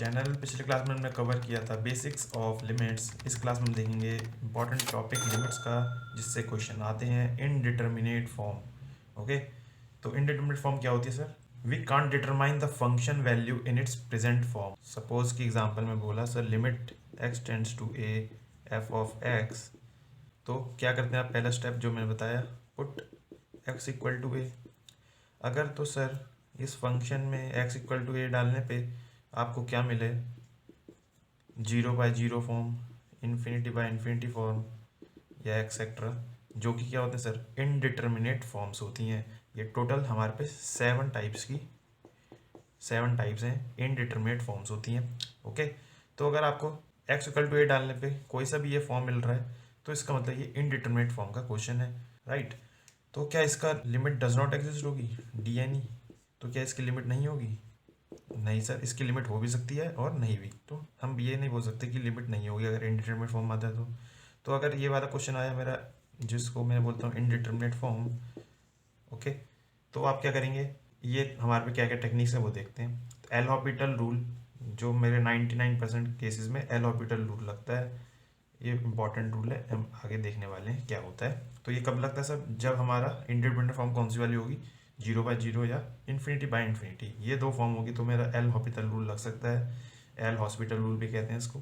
Channel. पिछले class में हमने कवर किया था बेसिक्स ऑफ लिमिट्स। इस क्लास में हम देखेंगे इंपॉर्टेंट टॉपिक लिमिट्स का, जिससे क्वेश्चन आते हैं इनडिटर्मिनेट फॉर्म। ओके, तो इनडिटर्मिनेट फॉर्म क्या होती है sir? We can't determine the function value in its present form. Suppose की एग्जांपल में बोला sir limit x tends to a f of x, तो क्या करते हैं आप? पहला स्टेप जो मैंने बताया, पुट एक्स इक्वल टू ए। अगर तो सर इस फंक्शन में x इक्वल टू ए डालने पे आपको क्या मिले? 0/0 फॉर्म, इन्फिनिटी फॉर्म या एक्सेट्रा, जो कि क्या होते हैं सर? इनडिटर्मिनेट फॉर्म्स होती हैं। ये टोटल हमारे पे 7 टाइप्स हैं इनडिटर्मिनेट फॉर्म्स होती हैं। ओके, तो अगर आपको x इक्वल टू ए डालने पे कोई सा भी ये फॉर्म मिल रहा है, तो इसका मतलब ये इनडिटर्मिनेट फॉर्म का क्वेश्चन है, राइट? तो क्या इसका लिमिट डज नॉट एग्जिस्ट होगी? डी एन ई, तो क्या इसकी लिमिट नहीं होगी? नहीं सर, इसकी लिमिट हो भी सकती है और नहीं भी। तो हम ये नहीं बोल सकते कि लिमिट नहीं होगी अगर इनडिटर्मिनेट फॉर्म आता है तो अगर ये वाला क्वेश्चन आया मेरा, जिसको मैं बोलता हूँ इनडिटर्मिनेट फॉर्म, ओके, तो आप क्या करेंगे? ये हमारे पे क्या क्या टेक्निक्स है वो देखते हैं। तो एल हॉपिटल रूल, जो मेरे 99% केसेस में एल हॉपिटल रूल लगता है, ये इंपॉर्टेंट रूल है, हम आगे देखने वाले हैं क्या होता है। तो ये कब लगता है सर? जब हमारा इनडिटर्मिनेट फॉर्म कौन सी वाली होगी? 0/0 या इन्फिनिटी। ये दो फॉर्म होगी तो मेरा एल हॉपिटल रूल लग सकता है, एल हॉस्पिटल रूल भी कहते हैं इसको।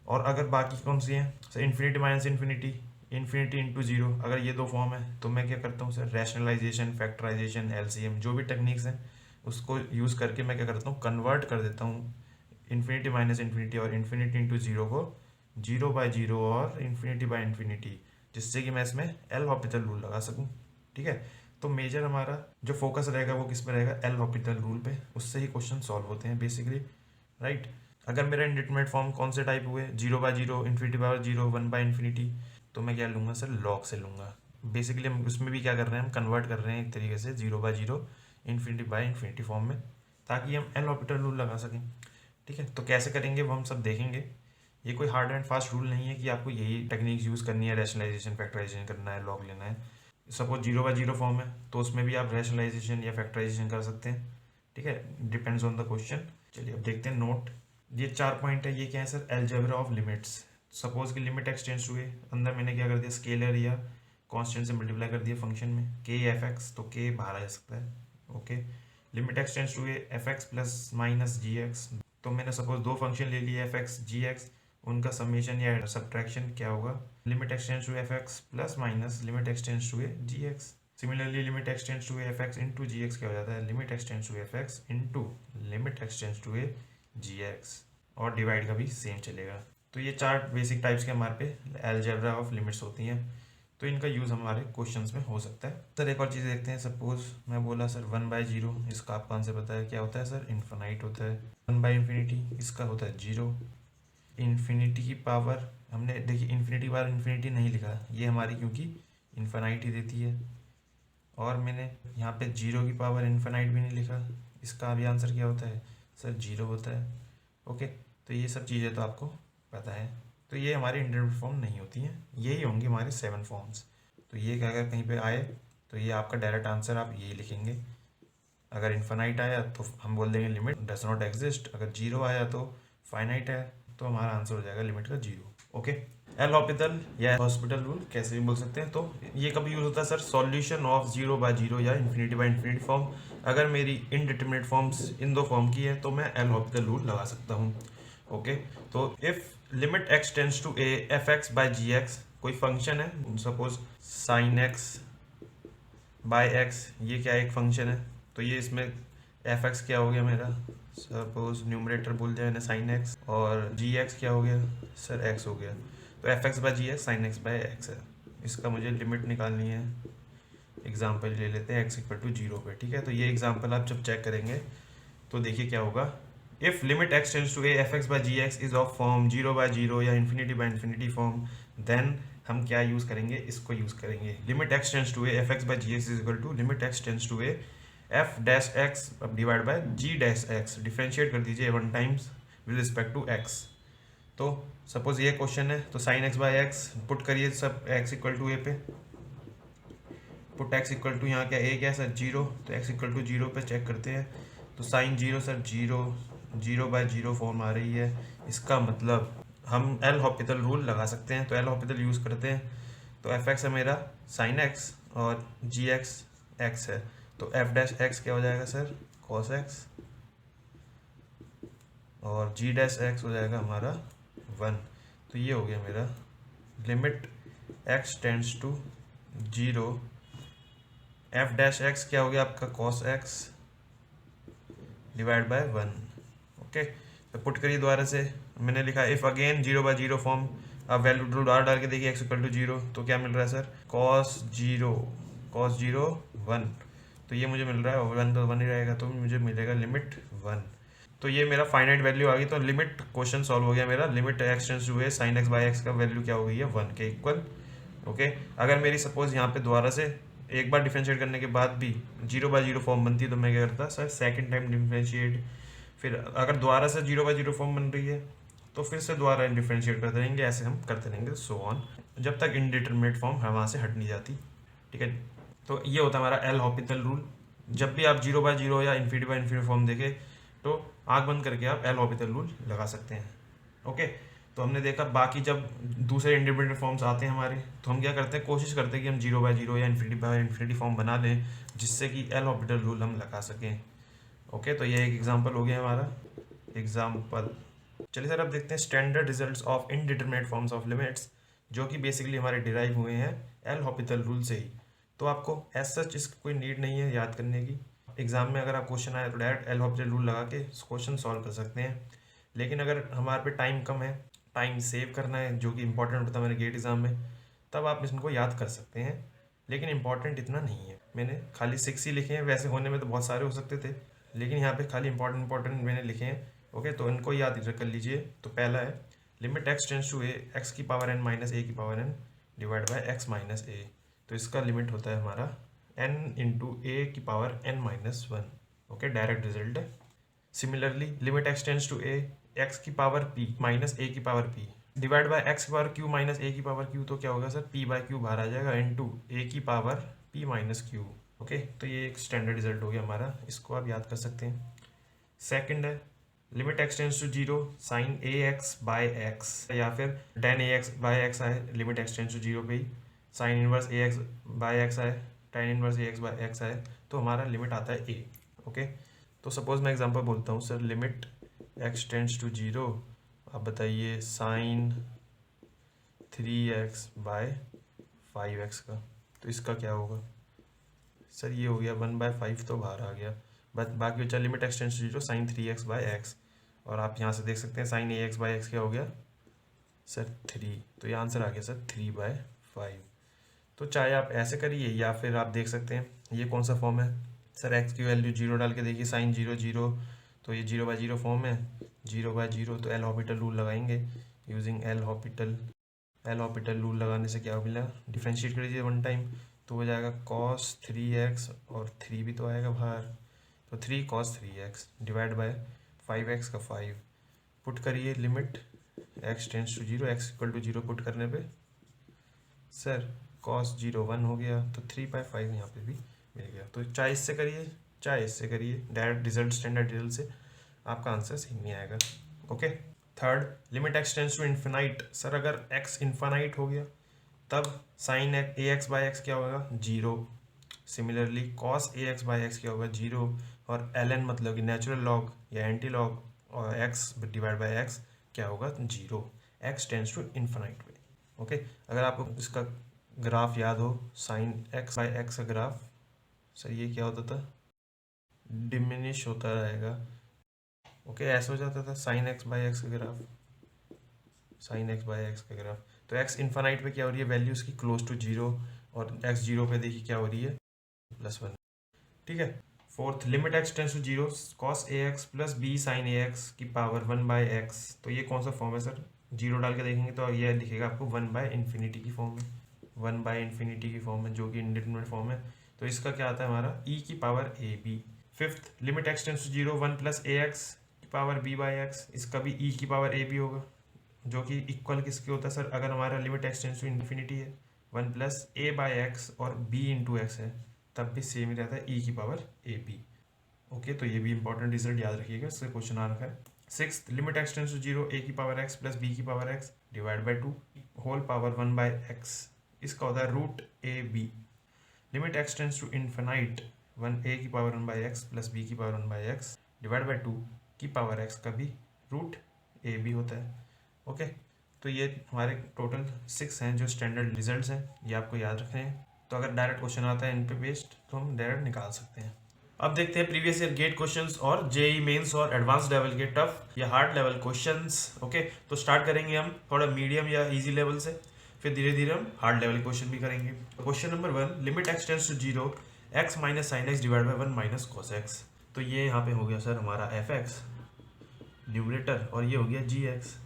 और अगर बाकी कौन सी हैं sir? Infinity, infinity into zero, अगर ये दो फॉर्म है तो मैं क्या करता हूँ सर? रैशनलाइजेशन, फैक्टराइजेशन, एलसीएम, जो भी टेक्निक्स हैं उसको यूज़ करके मैं क्या करता हूँ? कन्वर्ट कर देता हूँ इन्फिनिटी और इन्फिनिटी इंटू जीरो को 0/0 और इन्फिनिटी, जिससे कि मैं इसमें एल हॉपिटल रूल लगा सकूँ। ठीक है, तो मेजर हमारा जो फोकस रहेगा वो किस पे रहेगा? एल हॉपिटल रूल पे। उससे ही क्वेश्चन सॉल्व होते हैं बेसिकली, राइट? अगर मेरा इंडिटरमिनेट फॉर्म कौन से टाइप हुए? 0/0, इन्फिनिटी/0, 1/इन्फिनिटी, तो मैं क्या लूँगा सर? लॉग से लूँगा। बेसिकली हम उसमें भी क्या कर रहे हैं? हम कन्वर्ट कर रहे हैं एक तरीके से 0/0 इन्फिनिटी फॉर्म में, ताकि हम एल हॉपिटल रूल लगा सकें। ठीक है, तो कैसे करेंगे वो हम सब देखेंगे। ये कोई हार्ड एंड फास्ट रूल नहीं है कि आपको यही टेक्निक यूज़ करनी है, रैशनलाइजेशन, फैक्टराइजेशन करना है, लॉग लेना है। सपोज 0/0 फॉर्म है तो उसमें भी आप रैशनलाइजेशन या फैक्टराइजेशन कर सकते हैं। ठीक है, डिपेंड्स ऑन द क्वेश्चन। चलिए अब देखते हैं नोट। ये 4 पॉइंट है, ये क्या है sir? Algebra of limits. Suppose की लिमिट एक्स टेंड्स टू ए, अंदर मैंने क्या कर दिया? स्केलर या कांस्टेंट से मल्टीप्लाई कर दिया फंक्शन में, के एफ एक्स, तो के बाहर आ जा सकता है। Okay, limit x tends to a f x plus minus g x, तो मैंने सपोज दो फंक्शन ले लिए एफ एक्स जी एक्स, उनका समेशन या सब्ट्रैक्शन क्या होगा? Limit x tends to f x plus minus limit x tends to a g x. Similarly limit x tends to a f x into g x क्या हो जाता है? Limit x tends to f x into limit x tends to a g x, और divide का भी same चलेगा। तो ये 4 बेसिक टाइप्स के हमारे पे अलजेब्रा ऑफ लिमिट्स होती हैं, तो इनका यूज़ हमारे क्वेश्चंस में हो सकता है। सर एक और चीज़ देखते हैं। सपोज मैं बोला सर 1/0, इसका आपको आंसर पता है क्या होता है सर? इन्फिनाइट होता है। 1/इन्फिनिटी, इसका होता है 0। इन्फिनिटी की पावर, हमने देखिए इन्फिनिटी बार इन्फिनिटी नहीं लिखा, ये हमारी क्योंकि इन्फिनाइट ही देती है। और मैंने यहाँ पे 0 की पावर इन्फिनाइट भी नहीं लिखा, इसका भी आंसर क्या होता है सर? 0 होता है। ओके, तो ये सब चीज़ें तो आपको पता है। तो ये हमारी इंटरमीडिएट फॉर्म नहीं होती हैं, यही होंगी हमारे 7 फॉर्म्स। तो ये अगर कहीं पे आए तो ये आपका डायरेक्ट आंसर आप यही लिखेंगे। अगर इन्फिनाइट आया तो हम बोल देंगे लिमिट डज नॉट एग्जिस्ट। अगर 0 आया तो फाइनाइट है, तो हमारा आंसर हो जाएगा लिमिट का 0। ओके, एल हॉपिटल या हॉस्पिटल रूल कैसे भी बोल सकते हैं। तो ये कभी यूज होता है सर? सॉल्यूशन ऑफ 0/0 या इन्फिनिटी फॉर्म। अगर मेरी इनडिटरमिनेट फॉर्म्स इन दो फॉर्म की है तो मैं एल हॉपिटल रूल लगा सकता हूँ। ओके, तो if limit x tends to a f x by g x, कोई फंक्शन है suppose sine x by x, ये क्या एक फंक्शन है, तो ये इसमें एफ एक्स क्या हो गया मेरा? सपोज न्यूमरेटर बोल दिया मैंने साइन एक्स, और जी एक्स क्या हो गया सर? एक्स हो गया। तो f x by g x sine x by x है, इसका मुझे लिमिट निकालनी है। एग्जाम्पल ले लेते हैं एक्स इक्वल टू 0 पे। ठीक है, तो ये एग्जाम्पल आप जब चेक करेंगे तो देखिए क्या होगा। If limit x tends to a f x by g x is of form 0/0 या इन्फिनिटी फॉर्म, देन हम क्या यूज़ करेंगे? इसको यूज़ करेंगे। Limit x tends to a f x by g x is equal to limit x tends to a f dash x divide by g dash x. Differentiate कर दीजिए 1 times with respect to x. तो suppose ये question है, तो sine x by x put करिए सब x equal to ए पे। Put x equal to यहाँ क्या ए क्या है सर? 0, तो एक्स इक्वल टू 0 पे चेक करते हैं। तो साइन 0 सर 0, 0/0 फॉर्म आ रही है, इसका मतलब हम एल हॉपिटल रूल लगा सकते हैं। तो एल हॉपिटल यूज़ करते हैं। तो एफ एक्स है मेरा साइन एक्स और जी एक्स एक्स है, तो एफ डैश एक्स क्या हो जाएगा सर, कॉस एक्स, और जी डैश एक्स हो जाएगा हमारा 1। तो ये हो गया मेरा limit x tends to 0, f dash x क्या हो गया आपका cos x divide by 1। Okay, तो पुट करिए दोबारा से। मैंने लिखा इफ़ अगेन 0/0 फॉर्म, अब वैल्यू दोबारा डाल के देखिए एक्स इक्वल टू 0, तो क्या मिल रहा है सर, कॉस जीरो 1। तो ये मुझे मिल रहा है, 1 तो 1 ही रहेगा, तो मुझे मिलेगा लिमिट 1। तो ये मेरा फाइनाइट वैल्यू आ गई। तो लिमिट क्वेश्चन सॉल्व हो गया मेरा। Limit x tends to a sine x by x का वैल्यू क्या हो गई है, 1 के इक्वल। ओके, अगर मेरी सपोज यहाँ पे दोबारा से एक बार डिफ्रेंशिएट करने के बाद भी 0/0 फॉर्म बनती है, तो मैं क्या करता सर, सेकंड टाइम डिफ्रेंशिएट। फिर अगर दोबारा से 0/0 फॉर्म बन रही है तो फिर से दोबारा डिफ्रेंशिएट करते रहेंगे, ऐसे हम करते रहेंगे सो ऑन, जब तक इनडिटरमिनेट फॉर्म वहाँ से हट नहीं जाती। ठीक है, तो ये होता है हमारा एल हॉपिटल रूल। जब भी आप 0/0 या इन्फिनिटी फॉर्म देखें तो आँख बंद करके आप एल हॉपिटल रूल लगा सकते हैं। ओके, तो हमने देखा बाकी जब दूसरे इंडिपेंडेंट फॉर्म्स आते हैं हमारे, तो हम क्या करते हैं, कोशिश करते हैं कि हम 0/0 या इन्फिनिटी फॉर्म बना लें, जिससे कि एल हॉपिटल रूल हम लगा सकें। ओके, तो ये एक एग्जांपल हो गया हमारा एग्जांपल। चलिए सर अब देखते हैं standard results of indeterminate forms of limits, जो कि बेसिकली हमारे डिराइव हुए हैं एल हॉपिटल रूल से ही। तो आपको एज सच इसकी कोई नीड नहीं है याद करने की। एग्जाम में अगर आप क्वेश्चन आए तो डायरेक्ट एल हॉपिटल रूल लगा के क्वेश्चन सॉल्व कर सकते हैं। लेकिन अगर हमारे पे टाइम कम है, टाइम सेव करना है, जो कि इंपॉर्टेंट होता है मेरे गेट एग्जाम में, तब आप इसको याद कर सकते हैं। लेकिन इंपॉर्टेंट इतना नहीं है। मैंने खाली 6 ही लिखे हैं, वैसे होने में तो बहुत सारे हो सकते थे, लेकिन यहाँ पे खाली इंपॉर्टेंट मैंने लिखे हैं। ओके, तो इनको याद कर लीजिए। तो पहला है limit x tends to a x की पावर एन माइनस ए की power n divide by x minus a. तो इसका लिमिट होता है हमारा एन इंटू ए की power n minus 1। Okay, direct result है। Similarly limit x tends to a x की पावर पी माइनस ए की power p divide by x की पावर क्यू माइनस ए की पावर क्यू। तो क्या होगा sir, P bye Q बाहर आ जाएगा इंटू ए की power p minus Q. Okay, तो ये एक स्टैंडर्ड रिजल्ट हो गया हमारा, इसको आप याद कर सकते हैं। सेकंड है limit x tends to 0 sine a x by x, या फिर tan a x by x आए, लिमिट एक्स टेंस टू 0 पे ही sine inverse a x by x आए, tan inverse a x by x आए, तो हमारा लिमिट आता है ए। ओके, तो सपोज मैं एग्जांपल बोलता हूँ sir, limit x tends to 0, आप बताइए साइन 3x बाय 5x का, तो इसका क्या होगा सर, ये हो गया 1/5 तो बाहर आ गया, बट बाकी बचा limit x tends to 0 sine 3x by x. और आप यहाँ से देख सकते हैं साइन ax बाय एक्स क्या हो गया सर 3, तो ये आंसर आ गया सर 3/5। तो चाहे आप ऐसे करिए या फिर आप देख सकते हैं ये कौन सा फॉर्म है सर, एक्स की वैल्यू 0 डाल के देखिए साइन 0 0, तो ये 0/0 फॉर्म है, 0/0, तो एल हॉपिटल रूल लगाएंगे यूजिंग एल हॉपिटल रूल लगाने से क्या मिला, डिफ्रेंशिएट कर दीजिए 1 टाइम, तो हो जाएगा cos 3x, और 3 भी तो आएगा बाहर, तो 3 cos 3x divide bye 5x का 5। पुट करिए limit x tends to 0 x equal to 0 put करने पे सर cos 0 1 हो गया, तो 3/5 यहाँ पे भी मिल गया। तो चाहे इससे करिए चाहे इससे करिए, डायरेक्ट रिजल्ट स्टैंडर्ड रिजल्ट से आपका आंसर सही नहीं आएगा। Okay, third limit x tends to infinite, sir अगर x इन्फानाइट हो गया तब sine a x by x क्या होगा 0। Similarly cos a x by x क्या होगा 0, और ln मतलब कि नेचुरल लॉग या एंटी लॉग और x डिवाइड बाई एक्स क्या होगा 0, x टेंस टू इन्फिनाइट पे। ओके, अगर आपको इसका ग्राफ याद हो, साइन एक्स बाई एक्स का ग्राफ सर ये क्या होता था, डिमिनिश होता रहेगा। ओके, ऐसा हो जाता था साइन एक्स बाई एक्स का graph, sign x by x का ग्राफ। तो एक्स इन्फानाइट पे क्या हो रही है, वैल्यू इसकी क्लोज टू 0, और एक्स 0 पे देखिए क्या हो रही है +1। ठीक है, fourth limit x tends to 0 cos a x plus b sine a x की पावर 1/x। तो ये कौन सा फॉर्म है सर, 0 डाल के देखेंगे तो ये लिखेगा आपको 1/∞ की फॉर्म में, 1/∞ की फॉर्म में, जो कि इंडिटरमिनेट फॉर्म है। तो इसका क्या आता है हमारा e की power a b. Fifth limit x tends to 0 1 plus a x की पावर b बाई एक्स, इसका भी e की पावर ए बी होगा, जो कि इक्वल किसके होता है सर, अगर हमारा limit x tends to infinity है 1 प्लस ए बाई एक्स और b इंटू एक्स है, तब भी सेम ही रहता है e की पावर ए बी। ओके, तो ये भी इंपॉर्टेंट रिजल्ट याद रखिएगा, इससे क्वेश्चन आ रखा है। 6th limit x tends to 0 a की पावर x प्लस b की power x divide by 2 whole power 1 by x, इसका होता है root a b. Limit x tends to infinite 1a की power 1 by x plus b की power 1 by x divide by 2 की power x का भी root a B होता है। ओके, तो ये हमारे टोटल 6 हैं जो स्टैंडर्ड रिजल्ट्स हैं, ये आपको याद रखने हैं। तो अगर डायरेक्ट क्वेश्चन आता है इन पे बेस्ड तो हम डायरेक्ट निकाल सकते हैं। अब देखते हैं प्रीवियस ईयर गेट क्वेश्चंस और जेई मेंस और एडवांस लेवल के टफ या हार्ड लेवल क्वेश्चंस। ओके, तो स्टार्ट करेंगे हम थोड़ा मीडियम या इजी लेवल से, फिर धीरे धीरे हम हार्ड लेवल क्वेश्चन भी करेंगे। Question number 1, limit x tends to 0 x minus sine x divide by 1 minus cos x. तो ये यहाँ पे हो गया सर हमारा एफ एक्स न्यूमरेटर और ये हो गया जी एक्स।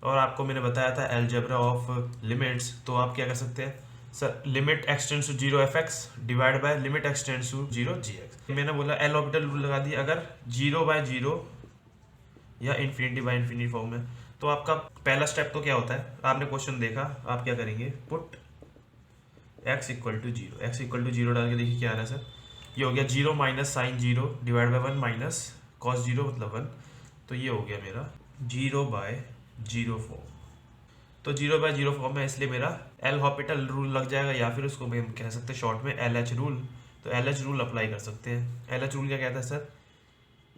और आपको मैंने बताया था अलजेब्रा ऑफ लिमिट्स, तो आप क्या कर सकते हैं sir, limit x tends to 0 f x divide by limit x tends to 0 g x. मैंने बोला एल ऑर्बिटल रूल लगा दिया, अगर 0 बाय 0 या इन्फिनिटी बाय इन्फिनिटी फॉर्म में, तो आपका पहला स्टेप तो क्या होता है, आपने क्वेश्चन देखा, आप क्या करेंगे, put x equal to 0, x equal to 0 डाल के देखिए क्या आ रहा है सर, ये हो गया 0 minus sine 0 divide by 1 minus cos 0 मतलब 1, तो ये हो गया मेरा 0 बाय 0 फॉर्म। तो 0 बाय 0 फॉर्म है, इसलिए मेरा एल हॉपिटल रूल लग जाएगा, या फिर उसको हम कह सकते हैं शॉर्ट में एल एच रूल। तो एल एच रूल अप्लाई कर सकते हैं। एल एच रूल क्या कहता है sir,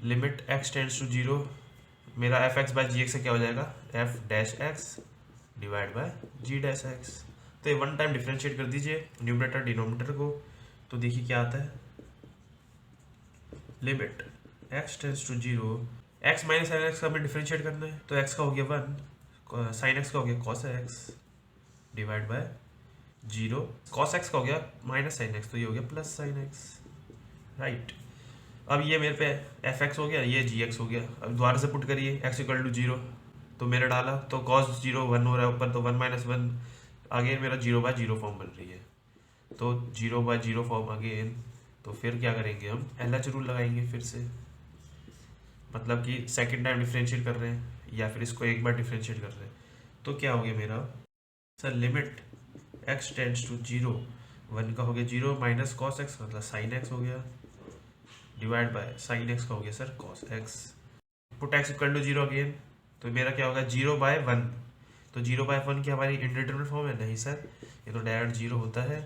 limit x tends to 0, मेरा f x by g x से क्या हो जाएगा, f dash x divide by g dash x. तो ये वन टाइम डिफ्रेंशिएट कर दीजिए न्यूमरेटर डिनोमिनेटर को, तो देखिए क्या आता है, limit x tends to 0, x minus sine x का हमें डिफ्रेंशिएट करना है, तो एक्स का हो गया 1, साइन एक्स का हो गया cos x divide bye 0, cos x का हो गया माइनस साइन एक्स, तो ये हो गया प्लस साइन एक्स, राइट। अब ये मेरे पे एफ एक्स हो गया, ये जी एक्स हो गया। अब दोबारा से पुट करिए एक्स इक्वल टू 0, तो मेरा डाला तो कॉस 0 1 हो रहा है ऊपर, तो 1 माइनस 1 अगेन मेरा 0 बाय 0 फॉर्म बन रही है, तो 0 बाय 0 फॉर्म अगेन। तो फिर क्या करेंगे हम, एल एच रूल लगाएंगे फिर से, मतलब कि सेकेंड टाइम डिफ्रेंशिएट कर रहे हैं या फिर इसको एक बार डिफ्रेंशिएट कर रहे हैं, तो क्या हो गया मेरा sir, limit x tends to 0, 1 का हो गया 0 माइनस कॉस एक्स मतलब साइन एक्स हो गया डिवाइड बाय साइन एक्स का हो गया sir cos x, put x equal to 0 again, तो मेरा क्या होगा 0 बाय 1, तो 0 बाय 1 की हमारी इंडिटरमिनेट फॉर्म है, नहीं सर ये तो डायरेक्ट 0 होता है,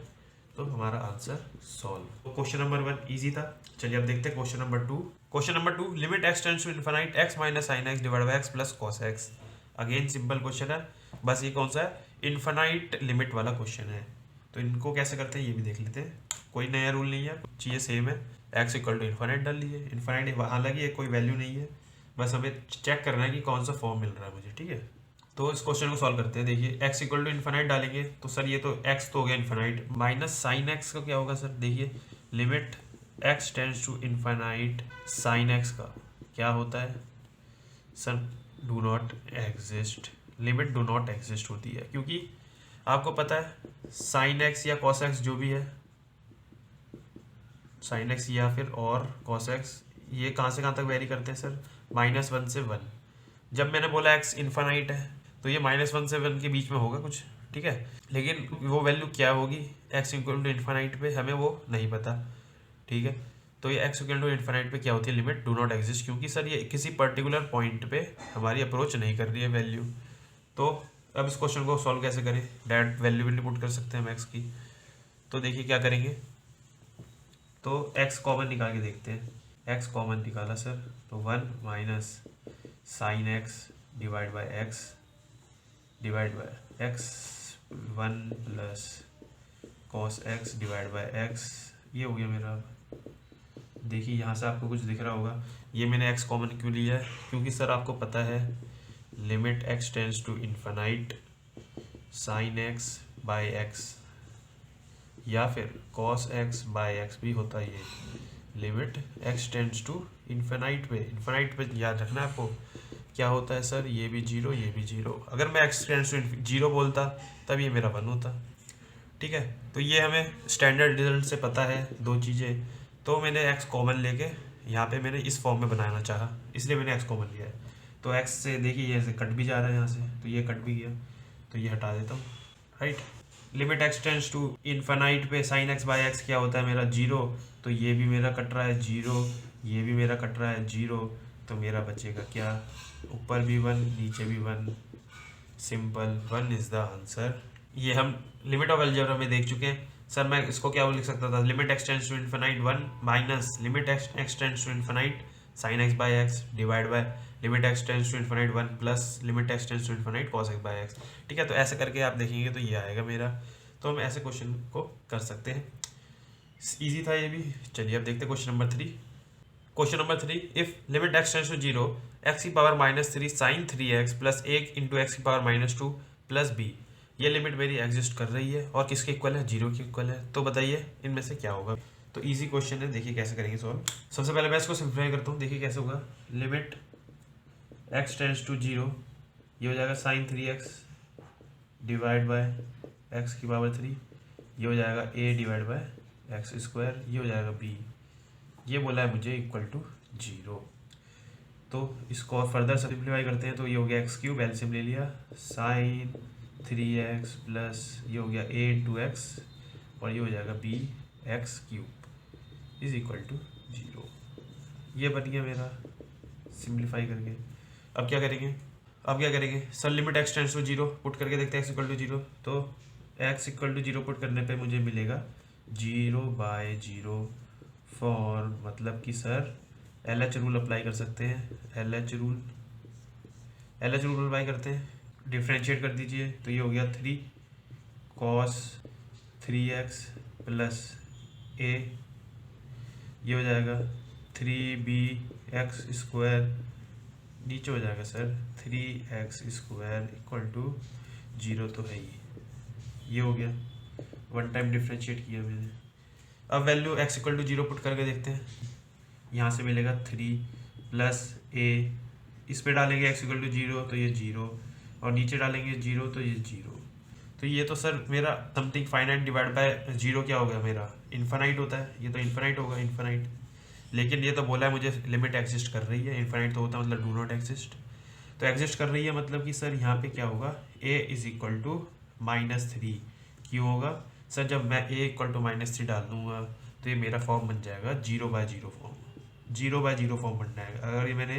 तो हमारा आंसर सॉल्व। तो क्वेश्चन नंबर 1 इजी था। चलिए अब देखते हैं question number 2। Question number 2, limit x tends to infinite x minus sine x divide by x plus cos x. Again simple question है, बस ये कौन सा है, इनफिनाइट लिमिट वाला क्वेश्चन है। तो इनको कैसे करते हैं ये भी देख लेते हैं, कोई नया रूल नहीं है, चीज़ें सेम है, एक्स इक्वल टू इन्फिनिट डाल लीजिए, इन्फिनिट हालांकि कोई वैल्यू नहीं है, बस हमें चेक करना है कि कौन सा फॉर्म मिल रहा है मुझे, ठीक है। तो इस क्वेश्चन को सॉल्व करते हैं। देखिए एक्स इक्वल टू इन्फिनिट डालेंगे, तो सर ये तो एक्स तो हो गया इन्फिनिट, माइनस साइन एक्स का क्या होगा सर, देखिए limit x tends to infinite sine x का क्या होता है sir, do not exist, limit do not exist होती है, क्योंकि आपको पता है साइन एक्स या कॉस एक्स जो भी है, साइन एक्स या फिर और कॉस एक्स, ये कहाँ से कहाँ तक वेरी करते हैं सर, -1 से 1। जब मैंने बोला एक्स इन्फिनिट है तो ये -1 से 1 के बीच में होगा कुछ, ठीक है, लेकिन वो वैल्यू क्या होगी एक्स इक्वल टू इन्फिनिट पे हमें वो नहीं पता, ठीक है। तो ये एक्स इक्वल टू इन्फिनिट पे क्या होती है, लिमिट डू नॉट एग्जिस्ट, क्योंकि सर ये किसी पर्टिकुलर पॉइंट पे हमारी अप्रोच नहीं कर रही है वैल्यू। तो अब इस क्वेश्चन को सॉल्व कैसे करें, डायरेक्ट वैल्यू भी पुट कर सकते हैं हम एक्स की। तो देखिए क्या करेंगे, तो एक्स कॉमन निकाल के देखते हैं, एक्स कॉमन निकाला सर, तो 1 minus sine x divide by x divide by x 1 plus cos x divide by x, ये हो गया मेरा। देखिए यहाँ से आपको कुछ दिख रहा होगा, ये मैंने एक्स कॉमन क्यों लिया है, क्योंकि सर आपको पता है limit x tends to infinite sine x by x या फिर कॉस एक्स बाय एक्स भी होता है, ये limit x tends to infinite पे याद रखना है आपको क्या होता है सर, ये भी 0 ये भी 0। अगर मैं एक्स टेंड्स टू 0 बोलता तब ये मेरा 1 होता, ठीक है। तो ये हमें स्टैंडर्ड रिजल्ट से पता है दो चीज़ें, तो मैंने एक्स कॉमन लेके यहाँ पे मैंने इस फॉर्म में बनाना चाहा, इसलिए मैंने एक्स कॉमन लिया है। तो एक्स से देखिए ये कट भी जा रहा है यहाँ से, तो ये कट भी गया, तो ये हटा देता हूँ, right. Limit x tends to infinite पे साइन एक्स बाई एक्स क्या होता है मेरा 0, तो ये भी मेरा कट रहा है 0, ये भी मेरा कट रहा है 0, तो मेरा बचेगा क्या, ऊपर भी 1 नीचे भी 1, सिंपल 1 इज द आंसर। ये हम लिमिट ऑफ अलजेब्रा में देख चुके हैं। सर मैं इसको क्या लिख सकता था, limit x tends to infinite 1 minus limit x tends to infinite sine x by x divide by limit x tends to infinite 1 plus limit x tends to infinite cos x by x. ठीक है, तो ऐसे करके आप देखेंगे तो ये आएगा मेरा। तो हम ऐसे क्वेश्चन को कर सकते हैं, इजी था ये भी। चलिए अब देखते हैं question number 3। Question number 3, if limit x tends to 0 x की power -3 sine 3x plus 1 into x की पावर -2 प्लस बी, ये लिमिट मेरी एग्जिस्ट कर रही है और किसके इक्वल है, 0 के इक्वल है। तो बताइए इनमें से क्या होगा। तो इजी क्वेश्चन है, देखिए कैसे करेंगे सॉल्व। सबसे पहले मैं इसको सिंप्लीफाई करता हूँ, देखिए कैसे होगा। लिमिट एक्स टेंड्स टू 0, ये हो जाएगा sine 3x divide by x की पावर 3, ये हो जाएगा a divide by x square, ये हो जाएगा b, ये बोला है मुझे इक्वल टू 0। तो इसको और फर्दर सिंप्लीफाई करते हैं, तो ये हो गया एक्स क्यूब, एलसीएम ले लिया, साइन 3x प्लस ये हो गया a इंटू एक्स और ये हो जाएगा b x cube is equal to 0। ये बन गया मेरा सिंप्लीफाई करके। अब क्या करेंगे sir, limit x tends to 0 put करके देखते हैं एक्स इक्वल टू 0। तो एक्स इक्वल टू 0 पुट करने पे मुझे मिलेगा 0/0 फॉर, मतलब कि सर LH रूल अप्लाई कर सकते हैं, LH रूल अप्लाई करते हैं, डिफ्रेंशिएट कर दीजिए, तो ये हो गया 3 cos 3x प्लस a, ये हो जाएगा 3bx स्क्वायर, नीचे हो जाएगा sir 3x square equal to 0, तो है ये हो गया, वन टाइम डिफ्रेंशिएट किया मैंने। अब value x equal to 0 put करके देखते हैं, यहाँ से मिलेगा 3 प्लस a, इस पे डालेंगे x इक्वल टू 0 तो ये 0, और नीचे डालेंगे 0 तो ये 0। तो ये तो सर मेरा समथिंग फाइनाइट डिवाइड बाय 0 क्या हो गया मेरा, इन्फानाइट होता है, ये तो इन्फानाइट होगा, इन्फानाइट। लेकिन ये तो बोला है मुझे लिमिट एग्जिस्ट कर रही है, इन्फानाइट तो होता है मतलब डू नॉट एग्जिस्ट, तो एग्जिस्ट कर रही है मतलब कि सर यहाँ पे क्या होगा, a इज इक्वल टू -3। क्यों होगा सर, जब मैं a इक्वल टू -3 डाल दूंगा तो ये मेरा फॉर्म बन जाएगा 0/0 फॉर्म, 0/0 फॉर्म बन जाएगा। अगर ये मैंने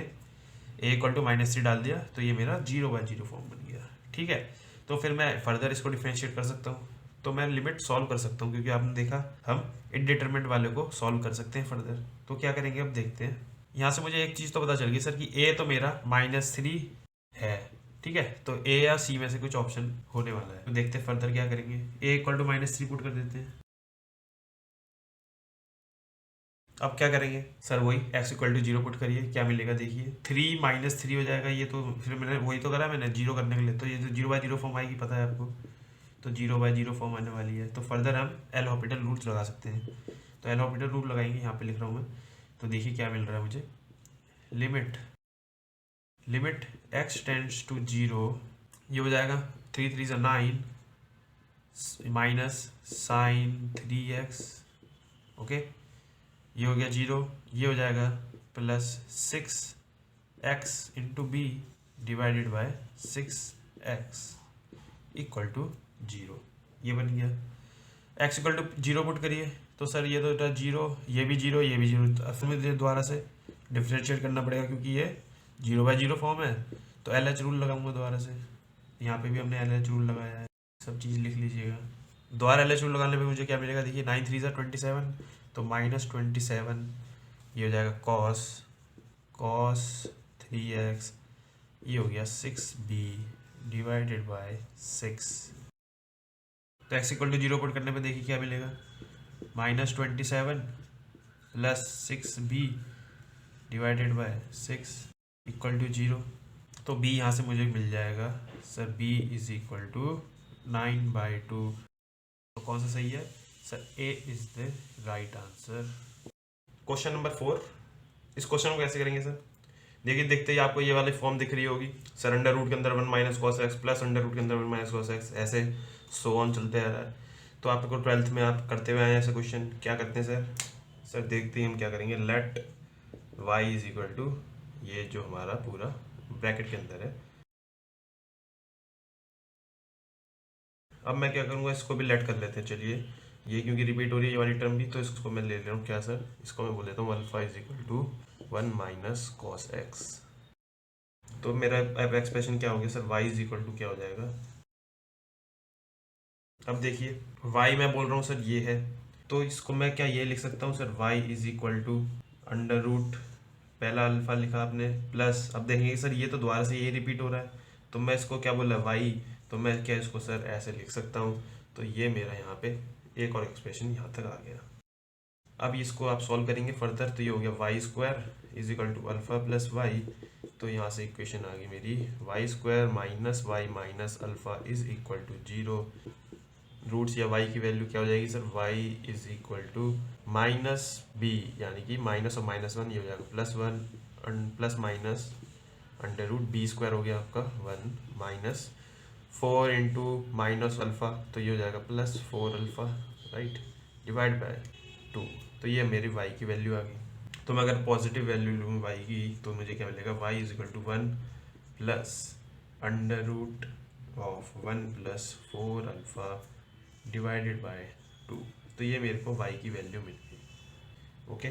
a इक्वल टू -3 डाल दिया तो ये मेरा 0/0 फॉर्म बन गया। ठीक है, तो फिर मैं फर्दर इसको डिफरेंशिएट कर सकता हूँ, तो मैं लिमिट सॉल्व कर सकता हूँ, क्योंकि आपने देखा हम इनडिटरमिनेट वाले को सॉल्व कर सकते हैं फर्दर। तो क्या करेंगे अब देखते हैं। यहाँ से मुझे एक चीज़ तो पता चल गई सर कि a तो मेरा -3 है, ठीक है, तो a या c में से कुछ ऑप्शन होने वाला है। तो देखते हैं फर्दर क्या करेंगे, a इक्वल टू -3 पुट कर देते हैं। अब क्या करेंगे सर, वही x इक्वल टू 0 पुट करिए, क्या मिलेगा देखिए, 3 -3 हो जाएगा, ये तो फिर मैंने वही तो करा मैंने 0 करने के लिए, तो ये तो 0/0 फॉर्म आएगी, पता है आपको, तो 0/0 फॉर्म आने वाली है। तो फर्दर हम एल हॉपिटल रूल्स लगा सकते हैं, तो एल हॉपिटल रूल लगाएंगे, यहाँ पे लिख रहा हूँ मैं। तो देखिए क्या मिल रहा है मुझे, लिमिट एक्स टेंड्स टू 0, ये हो जाएगा 3 3 9 माइनस साइन 3x, ओके, ये हो गया 0, ये हो जाएगा plus 6x into b divided by 6x equal to 0, ये बन गया। x इक्वल टू 0 पुट करिए, तो सर ये तो 0, ये भी 0, ये भी 0, तो फिर मुझे दोबारा से डिफ्रेंशिएट करना पड़ेगा, क्योंकि ये 0/0 फॉर्म है, तो LH रूल लगाऊंगा दोबारा से। यहाँ पे भी हमने LH रूल लगाया है, सब चीज़ लिख लीजिएगा। दोबारा LH रूल लगाने पे मुझे क्या मिलेगा देखिए, 9 3 27, तो -27, ये हो जाएगा cos 3x, ये हो गया 6b डिवाइडेड बाय 6। तो x इक्वल टू 0 पुट करने पे देखिए क्या मिलेगा, -27 plus 6b divided by 6 equal to 0। तो b यहाँ से मुझे मिल जाएगा sir, b is equal to 9/2। तो कौन सा सही है sir, a is the right answer. Question number 4, इस क्वेश्चन को कैसे करेंगे सर, देखिए देखते ही आपको ये वाली फॉर्म दिख रही होगी, सर अंडर रूट के अंदर 1 minus cos x plus under root के अंदर 1 माइनस कॉस एक्स, ऐसे सो ऑन चलते आ रहा है। तो आपको 12th में आप करते हुए आए हैं ऐसे क्वेश्चन, क्या करते हैं सर देखते ही हम क्या करेंगे, let y is equal to, ये जो हमारा पूरा ब्रैकेट के अंदर है, अब मैं क्या करूँगा, इसको भी लेट कर लेते हैं। चलिए, ये क्योंकि रिपीट हो रही है ये वाली टर्म भी, तो इसको मैं ले ले रहा हूँ क्या सर, इसको मैं बोल देता हूँ alpha is equal to 1 minus cos x. तो मेरा अब एक्सप्रेशन क्या हो गया sir, y is equal to क्या हो जाएगा। अब देखिए y मैं बोल रहा हूँ सर ये है, तो इसको मैं क्या ये लिख सकता हूँ sir, y is equal to under root, पहला अल्फा लिखा आपने, प्लस, अब देखेंगे सर ये तो दोबारा से ये रिपीट हो रहा है, तो मैं इसको क्या बोला y, तो मैं क्या इसको सर ऐसे लिख सकता हूँ। तो ये मेरा यहाँ पे एक और एक्सप्रेशन यहाँ तक आ गया। अब इसको आप सॉल्व करेंगे फर्दर, तो ये हो गया y square is equal to alpha plus y. तो यहाँ से इक्वेशन आ गई मेरी y square minus y minus alpha is equal to 0। Roots या वाई की वैल्यू क्या हो जाएगी sir, y is equal to minus b, यानी कि माइनस और माइनस 1 ये हो जाएगा plus 1 plus minus under root b square हो गया आपका 1 माइनस 4 इंटू माइनस अल्फा, तो ये हो जाएगा plus 4 alpha, right, divide by 2। तो ये मेरी y की वैल्यू आ गई। तो मैं अगर पॉजिटिव वैल्यू लूँ y की, तो मुझे क्या मिलेगा, y is equal to 1 plus under root of 1 plus 4 alpha divided by 2। तो ये मेरे को y की वैल्यू मिल गई। ओके,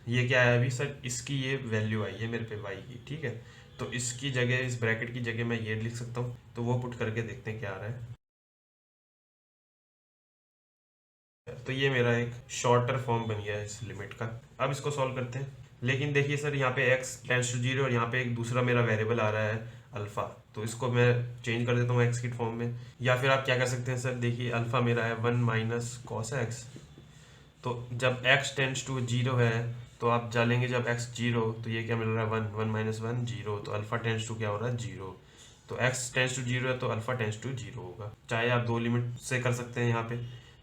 ये क्या है अभी सर, इसकी ये वैल्यू आई है मेरे पे y की, ठीक है। तो इसकी जगह, इस ब्रैकेट की जगह मैं ये लिख सकता हूँ, तो वो पुट करके देखते हैं क्या आ रहा है। तो ये मेरा एक शॉर्टर फॉर्म बन गया है इस लिमिट का। अब इसको सॉल्व करते हैं। लेकिन देखिए सर यहाँ पे x टेंड्स टू 0 और यहाँ पे एक दूसरा मेरा वेरिएबल आ रहा है अल्फा, तो इसको मैं चेंज कर देता हूँ x की फॉर्म में। या फिर आप क्या कर सकते हैं सर, देखिए अल्फा मेरा है 1 माइनस कॉस एक्स, तो जब x टेंड्स टू 0 है तो आप डालेंगे जब x 0, तो ये क्या मिल रहा है 1 1 माइनस 1 0, तो अल्फा टेंड्स टू क्या हो रहा है 0। तो x टेंड्स टू 0 है तो अल्फा टेंड्स टू 0 होगा। चाहे आप दो लिमिट से कर सकते हैं यहाँ पे,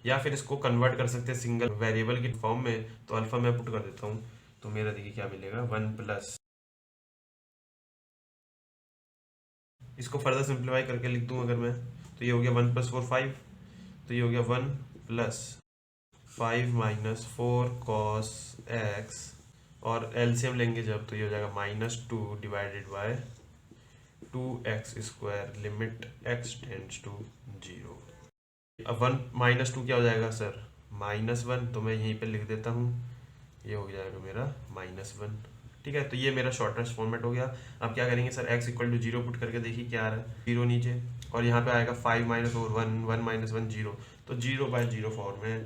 या फिर इसको कन्वर्ट कर सकते हैं सिंगल वेरिएबल की फॉर्म में। तो अल्फा मैं पुट कर देता हूँ, तो मेरा देखिए क्या मिलेगा 1 प्लस, इसको फर्दर सिंप्लीफाई करके लिख दूँ अगर मैं, तो ये हो गया 1 प्लस 4 5, तो ये हो गया 1 प्लस 5 माइनस 4 कॉस एक्स, और एलसीएम लेंगे जब, तो ये हो जाएगा -2 divided by 2x square limit x tends to 0। अब 1 -2 क्या हो जाएगा सर, -1, तो मैं यहीं पे लिख देता हूँ, ये हो जाएगा मेरा -1, ठीक है। तो ये मेरा शॉर्टेस्ट फॉर्मेट हो गया। अब क्या करेंगे sir, x equal to 0 put करके देखिए क्या आ रहा है, 0 नीचे, और यहाँ पे आएगा 5 माइनस और 1 1 माइनस 1 0, तो 0/0 फॉर्म है,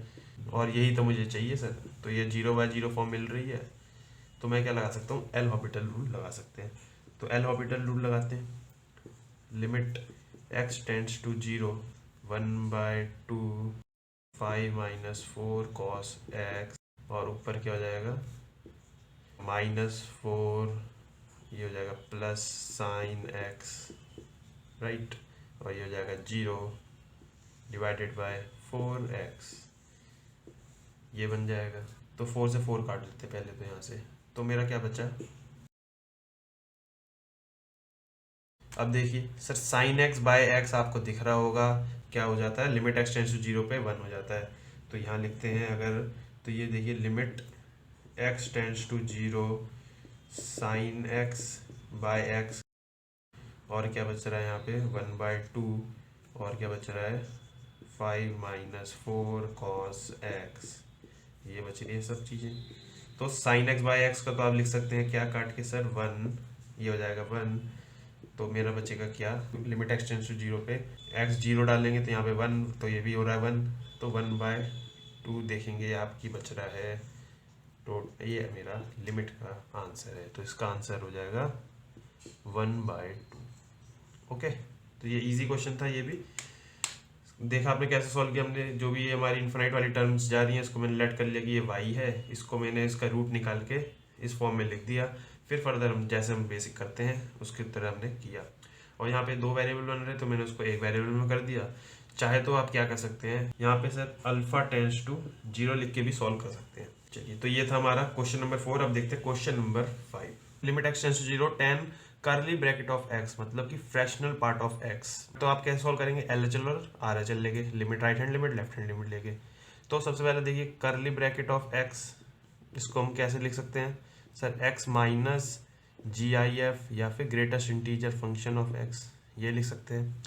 और यही तो मुझे चाहिए सर। तो ये 0/0 फॉर्म मिल रही है, तो मैं क्या लगा सकता हूँ, एल हॉपिटल रूल लगा सकते हैं। तो एल हॉपिटल रूल लगाते हैं, limit x tends to 0 1/2 5 minus 4 cos x, और ऊपर क्या हो जाएगा -4, ये हो जाएगा प्लस साइन एक्स, राइट, और ये हो जाएगा 0 डिवाइडेड बाय 4x, ये बन जाएगा। तो 4 से 4 काट लेते पहले तो यहाँ से, तो मेरा क्या बचा, अब देखिए sir sine x by x आपको दिख रहा होगा क्या हो जाता है, लिमिट x टेंड्स टू 0 पे 1 हो जाता है। तो यहाँ लिखते हैं अगर, तो ये देखिए limit x tends to 0 sine x by x, और क्या बच रहा है यहाँ पे 1/2, और क्या बच रहा है 5 माइनस 4 कॉस एक्स, ये बच रही है सब चीज़ें। तो साइन एक्स बाय एक्स का तो आप लिख सकते हैं क्या काट के सर 1, ये हो जाएगा 1, तो मेरा बचेगा क्या, लिमिट x टेंड्स टू 0 पे x 0 डालेंगे तो यहाँ पे 1, तो ये भी हो रहा है 1, तो 1/2 देखेंगे आपकी बच रहा है, तो ये मेरा लिमिट का आंसर है। तो इसका आंसर हो जाएगा 1/2। ओके, तो ये इजी क्वेश्चन था, ये भी देखा आपने कैसे सॉल्व किया हमने। जो भी हमारी इन्फिनाइट वाली टर्म्स जा रही हैं इसको मैंने लेट कर लिया कि ये y है, इसको मैंने इसका रूट निकाल के इस फॉर्म में लिख दिया। फिर फर्दर हम जैसे हम बेसिक करते हैं उसकी तरह हमने किया, और यहाँ पे दो वेरिएबल बन रहे तो मैंने उसको एक वेरिएबल में कर दिया। चाहे तो आप क्या कर सकते हैं, यहाँ पे सर अल्फा टेंड्स टू 0 लिख के भी सॉल्व कर सकते हैं। चलिए, तो ये था हमारा क्वेश्चन नंबर 4। अब देखते हैं question number 5। Limit x tends to 0 10 curly bracket of x, मतलब कि फ्रैक्शनल पार्ट ऑफ x। तो आप कैसे सॉल्व करेंगे, LHL और RHL लेके, limit right hand limit left hand limit लेके। तो सबसे पहले देखिए कर्ली ब्रैकेट ऑफ x, इसको हम कैसे लिख सकते हैं सर, x माइनस GIF या फिर greatest integer function of x, ये लिख सकते हैं।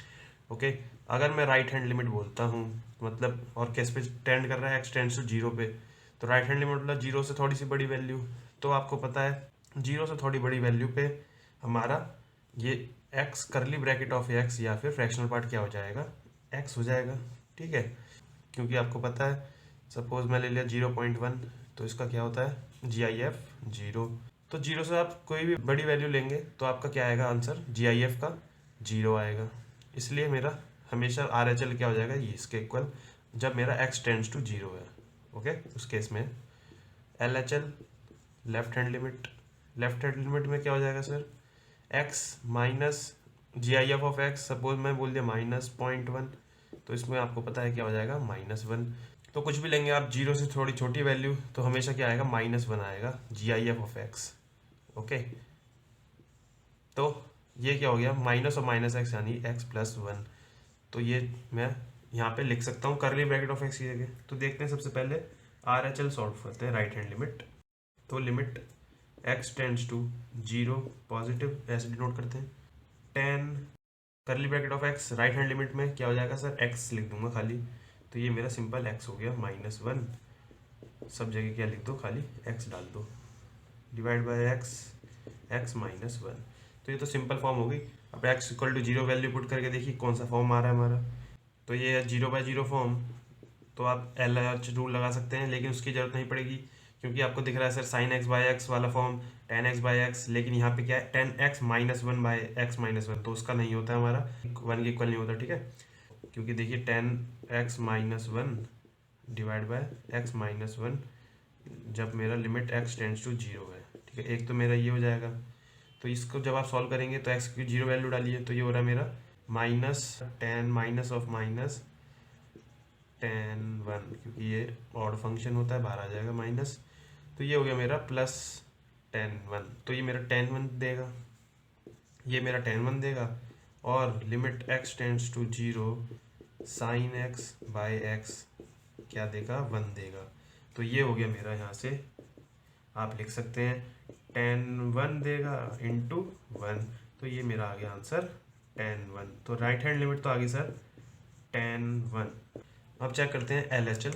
ओके, अगर मैं राइट हैंड लिमिट बोलता हूँ मतलब और किस पे टेंड कर रहा है, एक्स टेंड्स टू जीरो पे, तो राइट हैंड लिमिट मतलब जीरो से थोड़ी सी बड़ी वैल्यू। तो आपको पता है जीरो से थोड़ी बड़ी वैल्यू पे हमारा ये एक्स करली ब्रैकेट ऑफ एक्स या फिर फ्रैक्शनल पार्ट क्या हो जाएगा, एक्स हो जाएगा। ठीक है, क्योंकि आपको पता है सपोज मैं ले लिया 0.1, तो इसका क्या होता है GIF जीरो। तो जीरो से आप कोई भी बड़ी वैल्यू लेंगे तो आपका क्या आएगा आंसर, GIF का जीरो आएगा। इसलिए मेरा हमेशा RHL क्या हो जाएगा, ये इसके इक्वल जब मेरा x टेंड्स टू जीरो है। ओके, उस केस में LHL left hand limit, left hand limit में क्या हो जाएगा sir, x minus GIF of x, suppose मैं बोल दिया -0.1, तो इसमें आपको पता है क्या हो जाएगा -1। तो कुछ भी लेंगे आप जीरो से थोड़ी छोटी वैल्यू तो हमेशा क्या आएगा -1 आएगा GIF ऑफ x। ओके, तो ये क्या हो गया माइनस और माइनस एक्स यानी x+1। तो ये मैं यहाँ पे लिख सकता हूँ करली ब्रैकेट ऑफ एक्स की जगह। तो देखते हैं सबसे पहले RHL सॉल्व करते हैं, राइट हैंड लिमिट। तो limit x tends to zero positive ऐसे डिनोट करते हैं, 10 curly bracket of x, right hand limit में क्या हो जाएगा सर, x लिख दूंगा खाली। तो ये मेरा सिंपल x हो गया -1, सब जगह क्या लिख दो, खाली x डाल दो, डिवाइड बाय x -1। तो ये तो सिंपल फॉर्म होगी। अब x equal to zero value put करके देखिए कौन सा फॉर्म आ रहा है हमारा। तो ये है 0/0 फॉर्म। तो आप LH रूल लगा सकते हैं, लेकिन उसकी जरूरत नहीं पड़ेगी क्योंकि आपको दिख रहा है सर sin x/x वाला फॉर्म 10x/x, लेकिन यहाँ पे क्या है 10x -1/x-1, तो उसका नहीं होता है हमारा, 1 के इक्वल नहीं होता। ठीक है, क्योंकि देखिए 10x-1 डिवाइड बाय x-1 जब मेरा limit x tends to zero है। ठीक है, एक तो मेरा ये हो जाएगा। तो इसको जब आप सॉल्व करेंगे तो x की जीरो वैल्यू डालिए, तो ये हो रहा है मेरा -10 माइनस ऑफ -10 1, क्योंकि ये ऑड फंक्शन होता है, बाहर आ जाएगा माइनस। तो ये हो गया मेरा +10 1, तो ये मेरा 10 1 देगा, ये मेरा 10 1 देगा। और limit x tends to zero sin x/x क्या देगा, 1 देगा। तो ये हो गया मेरा, यहाँ से आप लिख सकते हैं 10 1 देगा इंटू 1, तो ये मेरा आ गया आंसर 10 1। तो राइट हैंड लिमिट तो आ गई सर 10 1। अब चेक करते हैं LHL,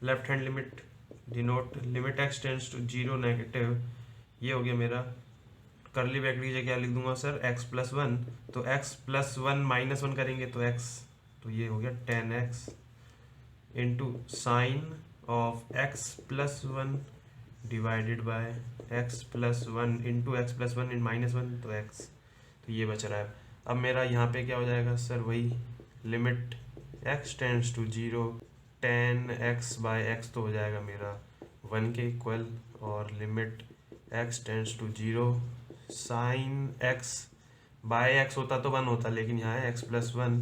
left hand limit denote limit x tends to zero negative, ये हो गया मेरा करली ब्रैकेट की जगह क्या लिख दूंगा सर, x+1। तो x+1 -1 करेंगे तो x, तो ये हो गया 10x into sine of x+1 divided by x+1 into x+1 इन -1, तो x, तो ये बच रहा है। अब मेरा यहाँ पे क्या हो जाएगा सर, वही limit x tends to zero 10x/x, तो हो जाएगा मेरा 1 के इक्वल, और limit x tends to zero sine x/x होता तो 1 होता, लेकिन यहाँ है x+1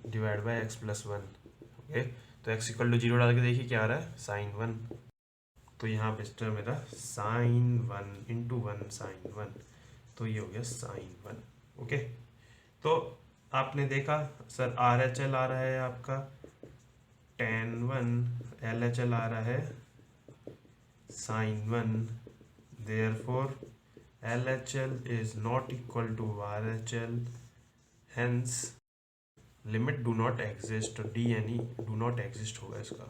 divide by x+1। Okay, तो x इक्वल टू जीरो डाल के देखिए क्या आ रहा है, sin 1। तो यहाँ पे मेरा sin 1 इंटू 1 sin 1, तो ये हो गया sin 1। ओके, तो आपने देखा सर RHL आ रहा है आपका 10 1, LHL आ रहा है sin 1, therefore LHL is not equal to RHL, hence limit do not exist, DNE do not exist होगा इसका।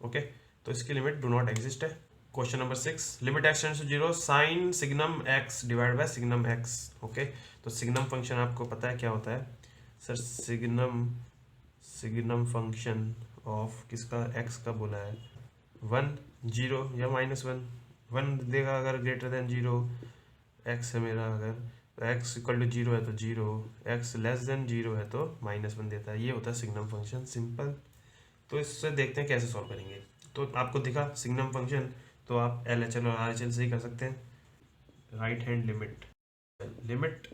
ओके, तो इसकी लिमिट डू नॉट एग्जिस्ट है। Question number 6, limit x tends to zero sine signum x divide by signum x। Okay, तो signum function आपको पता है क्या होता है सर, सिग्नम फंक्शन ऑफ किसका, x का बोला है 1 0 या -1, 1 देगा अगर ग्रेटर देन 0, x है मेरा, अगर x इक्वल टू 0 है तो 0, x लेस देन 0 है तो -1 देता है। ये होता है सिग्नम फंक्शन, सिंपल। तो इससे देखते हैं कैसे सॉल्व करेंगे। तो आपको दिखा सिग्नम फंक्शन, तो आप LHL और RHL से ही कर सकते हैं। Right hand limit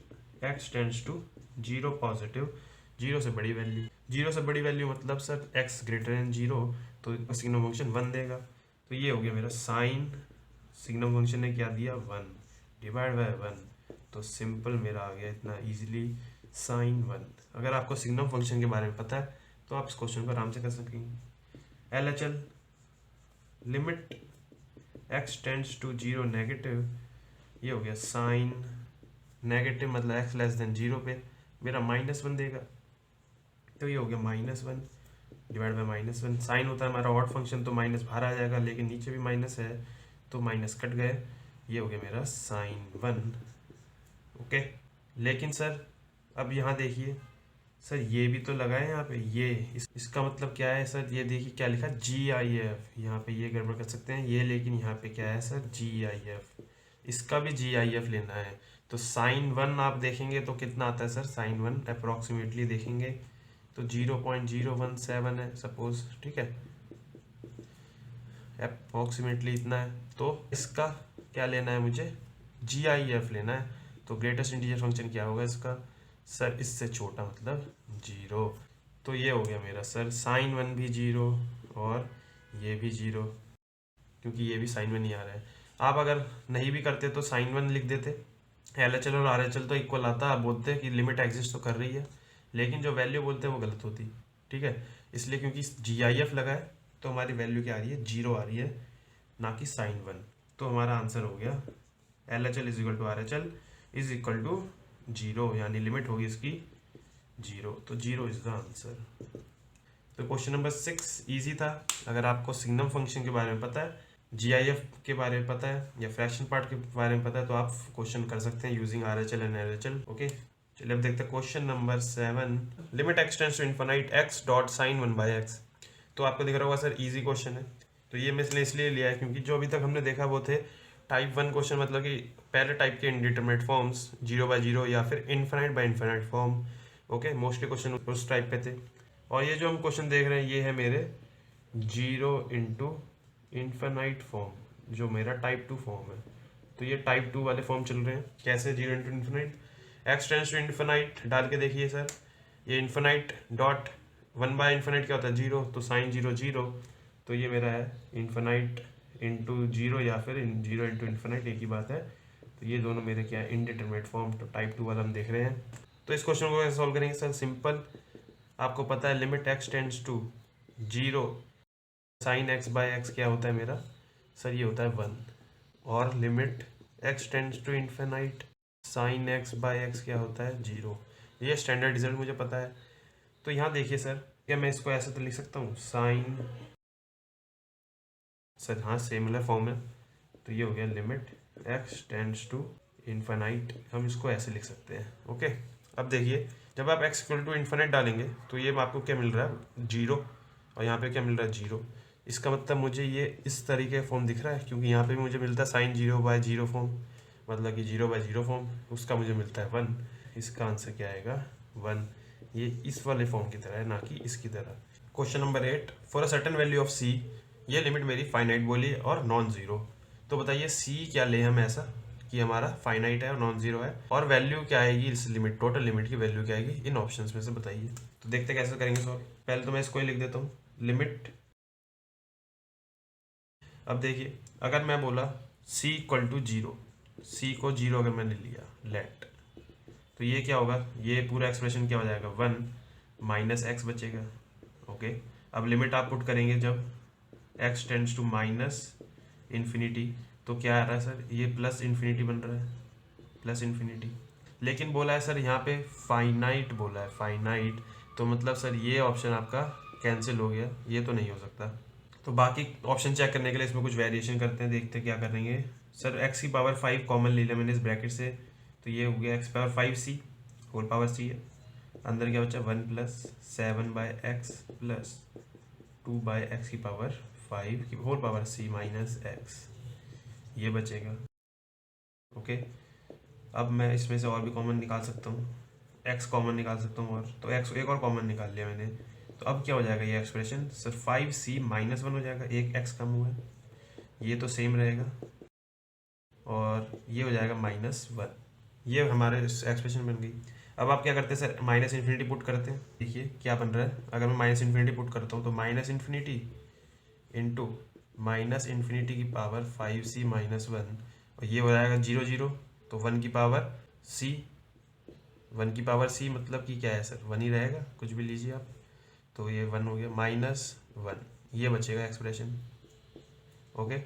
x tends to zero positive, zero से बड़ी वैल्यू, जीरो से बड़ी वैल्यू मतलब सर x ग्रेटर देन 0, तो सिग्नम फंक्शन 1 देगा। तो ये हो गया मेरा साइन, सिग्नम फंक्शन ने क्या दिया 1 डिवाइड बाय 1, तो सिंपल मेरा आ गया इतना इजीली sin 1। अगर आपको सिग्नम फंक्शन के बारे में पता है तो आप इस क्वेश्चन को आराम से कर सकेंगे। LHL limit x tends to zero negative, ये हो गया साइन नेगेटिव मतलब x लेस देन 0 पे मेरा -1 देगा, तो ये हो गया -1 डिवाइड बाई -1। साइन होता है हमारा ऑड फंक्शन, तो माइनस बाहर आ जाएगा, लेकिन नीचे भी माइनस है तो माइनस कट गए। ये हो गया मेरा sin1। ओके, लेकिन सर अब यहाँ देखिए सर, ये भी तो लगा है यहाँ पे, ये इसका मतलब क्या है सर? ये देखिए क्या लिखा, GIF। यहाँ पे ये गड़बड़ कर सकते हैं ये, लेकिन यहाँ पे क्या है सर, GIF। इसका भी GIF लेना है। तो sin1 आप देखेंगे तो कितना आता है सर? sin1 अप्रोक्सीमेटली देखेंगे तो 0.017 है सपोज, ठीक है, अप्रोक्सीमेटली इतना है। तो इसका क्या लेना है मुझे? GIF लेना है। तो ग्रेटेस्ट इंटीजर फंक्शन क्या होगा इसका सर? इससे छोटा मतलब 0। तो ये हो गया मेरा सर sin1 भी 0 और ये भी 0, क्योंकि ये भी sin1 ही आ रहा है। आप अगर नहीं भी करते तो sin1 लिख देते, LHL और RHL तो इक्वल आता, आप बोलते कि लिमिट एग्जिस्ट तो कर रही है, लेकिन जो वैल्यू बोलते हैं वो गलत होती, ठीक है। इसलिए क्योंकि GIF लगा है तो हमारी वैल्यू क्या आ रही है? 0 आ रही है, ना कि sin1। तो हमारा आंसर हो गया LHL is equal to RHL is equal to 0, यानी लिमिट होगी इसकी 0। तो 0 इज द आंसर। तो क्वेश्चन नंबर 6 इजी था। अगर आपको सिग्नम फंक्शन के बारे में पता है, GIF के बारे में पता है या फ्रैक्शन पार्ट के बारे में पता है, तो आप क्वेश्चन कर सकते हैं using RHL and LHL। Okay, चलिए अब देखते हैं question number 7। Limit x tends to infinite x dot sin1 by x। तो आपको दिख रहा होगा सर इजी क्वेश्चन है। तो ये मैं इसलिए लिया है क्योंकि जो अभी तक हमने देखा वो थे टाइप 1 क्वेश्चन, मतलब कि पहले टाइप के इंडिटरमिनेट फॉर्म्स 0/0 या फिर infinite by infinite form. Okay, mostly question उस टाइप पे थे। और ये जो हम क्वेश्चन देख रहे हैं ये है मेरे 0 इंटू इनफिनाइट फॉर्म, जो मेरा टाइप 2 फॉर्म है। तो ये टाइप 2 वाले फॉर्म चल रहे हैं। कैसे? 0 into infinite, x tends to infinite डाल के देखिए सर, ये इनफिनाइट डॉट 1 बाय इनफिनाइट क्या होता है? 0, तो साइन 0 0। तो ये मेरा है इनफिनाइट इंटू 0 या फिर 0 इंटू इनफिनाइट, एक ही बात है। तो ये दोनों मेरे क्या है? Indeterminate form. तो टाइप 2 वाला हम देख रहे हैं। तो इस क्वेश्चन को कैसे सॉल्व करेंगे सर? सिंपल, आपको पता है limit x tends to 0 sine x by x क्या होता है मेरा सर? ये होता है 1। और limit x tends to infinite sine x by x क्या होता है? 0। ये स्टैंडर्ड रिजल्ट मुझे पता है। तो यहाँ देखिए सर, क्या मैं इसको ऐसे तो लिख सकता हूँ साइन, सर हाँ सिमिलर फॉर्म है। तो ये हो गया limit x tends to infinite, हम इसको ऐसे लिख सकते हैं। ओके, अब देखिए जब आप एक्स इक्वल टू इन्फिनाइट डालेंगे तो ये आपको क्या मिल रहा है? 0, और यहाँ पे क्या मिल रहा है? 0। इसका मतलब मुझे ये इस तरीके का फॉर्म दिख रहा है, क्योंकि यहाँ पे भी मुझे मिलता है साइन 0/0 फॉर्म, मतलब कि 0/0 फॉर्म, उसका मुझे मिलता है 1। इसका आंसर क्या आएगा? 1। ये इस वाले फॉर्म की तरह है, ना कि इसकी तरह। Question number 8, for a certain value of c, ये लिमिट मेरी फाइनाइट बोली और नॉन जीरो। तो बताइए c क्या ले हम ऐसा कि हमारा फाइनाइट है और नॉन जीरो है, और वैल्यू क्या आएगी इस लिमिट, टोटल लिमिट की वैल्यू क्या आएगी इन ऑप्शंस में से बताइए। तो देखते कैसे करेंगे सॉल्व। पहले तो मैं इसको ही लिख देता हूँ, लिमिट। अब देखिए अगर मैं बोला c इक्वल टू 0, c को 0 अगर मैंने लिया लेट, तो ये क्या होगा? ये पूरा एक्सप्रेशन क्या हो जाएगा? 1 माइनस एक्स बचेगा। ओके, अब लिमिट आप पुट करेंगे जब x tends to minus infinity, तो क्या आ रहा है सर? ये प्लस इन्फिनिटी बन रहा है, प्लस इन्फिनिटी। लेकिन बोला है सर यहाँ पे फाइनाइट बोला है, फाइनाइट, तो मतलब सर ये ऑप्शन आपका कैंसिल हो गया, ये तो नहीं हो सकता। तो बाकी ऑप्शन चेक करने के लिए इसमें कुछ वेरिएशन करते हैं, देखते हैं क्या करेंगे। सर x की पावर 5 कॉमन ले लिया मैंने इस ब्रैकेट से, तो ये हो गया x power 5c whole power c है। अंदर क्या बचा? 1 प्लस 7/x प्लस 2/x की पावर 5 की whole power c minus x, ये बचेगा। ओके, अब मैं इसमें से और भी कॉमन निकाल सकता हूँ, x कॉमन निकाल सकता हूँ, और तो x एक और कॉमन निकाल लिया मैंने। तो अब क्या हो जाएगा ये एक्सप्रेशन सर? 5c माइनस 1 हो जाएगा, एक x कम हुआ है, ये तो सेम रहेगा, और ये हो जाएगा -1। ये हमारे एक्सप्रेशन बन गई। अब आप क्या करते हैं सर? माइनस इन्फिनिटी पुट करते हैं। देखिए क्या बन रहा है, अगर मैं माइनस इन्फिनिटी पुट करता हूँ तो minus infinity into minus infinity की पावर 5c माइनस 1, और ये हो जाएगा 0 0, तो 1 की पावर c, 1 की पावर c मतलब कि क्या है सर? 1 ही रहेगा, कुछ भी लीजिए आप। तो ये 1 हो गया -1, ये बचेगा एक्सप्रेशन। ओके,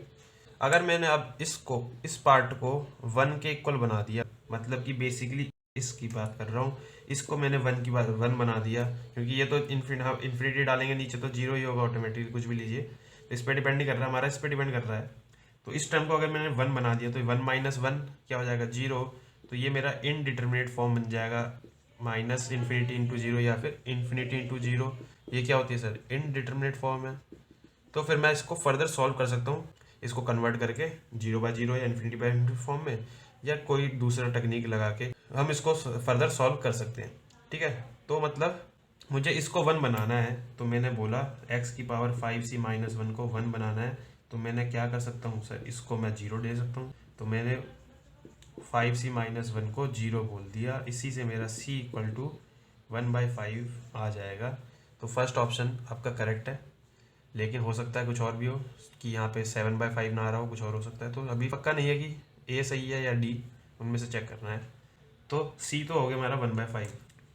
अगर मैंने अब इसको, इस पार्ट को 1 के इक्वल बना दिया, मतलब कि बेसिकली इसकी बात कर रहा हूँ। इसको मैंने 1 बना दिया, क्योंकि ये तो इन्फिनिटी डालेंगे नीचे तो 0 ही होगा ऑटोमेटिकली, कुछ भी लीजिए। तो इस पर डिपेंड नहीं कर रहा, हमारा इस पर डिपेंड कर रहा है। तो इस टर्म को अगर मैंने 1 बना दिया तो 1 माइनस 1 क्या हो जाएगा, 0। तो ये मेरा इनडिटरमिनेट फॉर्म बन जाएगा, माइनस इन्फिनिटी इंटू 0 या फिर इन्फिनिटी इंटू 0। ये क्या होती है सर, इनडिटरमिनेट फॉर्म है। तो फिर मैं इसको फर्दर सॉल्व कर सकता हूँ, इसको कन्वर्ट करके 0/0 या इन्फिनिटी बाई इन्फिनिटी फॉर्म में, या कोई दूसरा टेक्निक लगा के हम इसको फर्दर सॉल्व कर सकते हैं। ठीक है, तो मतलब मुझे इसको 1 बनाना है, तो मैंने बोला x⁵c-1 को 1 बनाना है, तो मैंने क्या कर सकता हूँ सर, इसको मैं 0 दे सकता हूँ। तो मैंने 5c-1 को 0 बोल दिया, इसी से मेरा c = 1/5 आ जाएगा। तो फर्स्ट ऑप्शन आपका करेक्ट है, लेकिन हो सकता है कुछ और भी हो, कि यहाँ पे 7/5 ना आ रहा हो, कुछ और हो सकता है। तो अभी पक्का नहीं है कि ए सही है या डी, उनमें से चेक करना है। तो सी तो हो गया मेरा 1/5।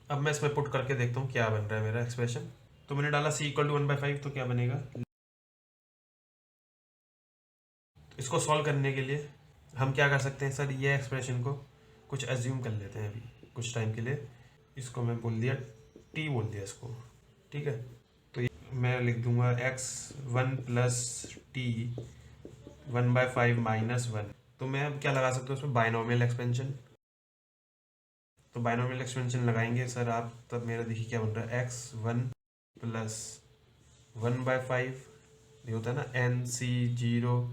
अब मैं इसमें पुट करके देखता हूँ क्या बन रहा है मेरा एक्सप्रेशन। तो मैंने डाला c = 1/5, तो क्या बनेगा। तो इसको सॉल्व करने के लिए हम क्या कर सकते हैं सर, ये एक्सप्रेशन को कुछ एज्यूम कर लेते हैं अभी कुछ टाइम के लिए। इसको मैं बोल दिया t बोल दिया इसको, ठीक है। तो मैं लिख दूंगा x1 + t 1/5 - 1। तो मैं अब क्या लगा सकता हूँ इसमें, बायनोमियल एक्सपेंशन। तो बायनोमियल एक्सपेंशन लगाएंगे सर आप, तब मेरा देखिए क्या बन रहा है, x1 + 1/5, ये होता है ना nc0,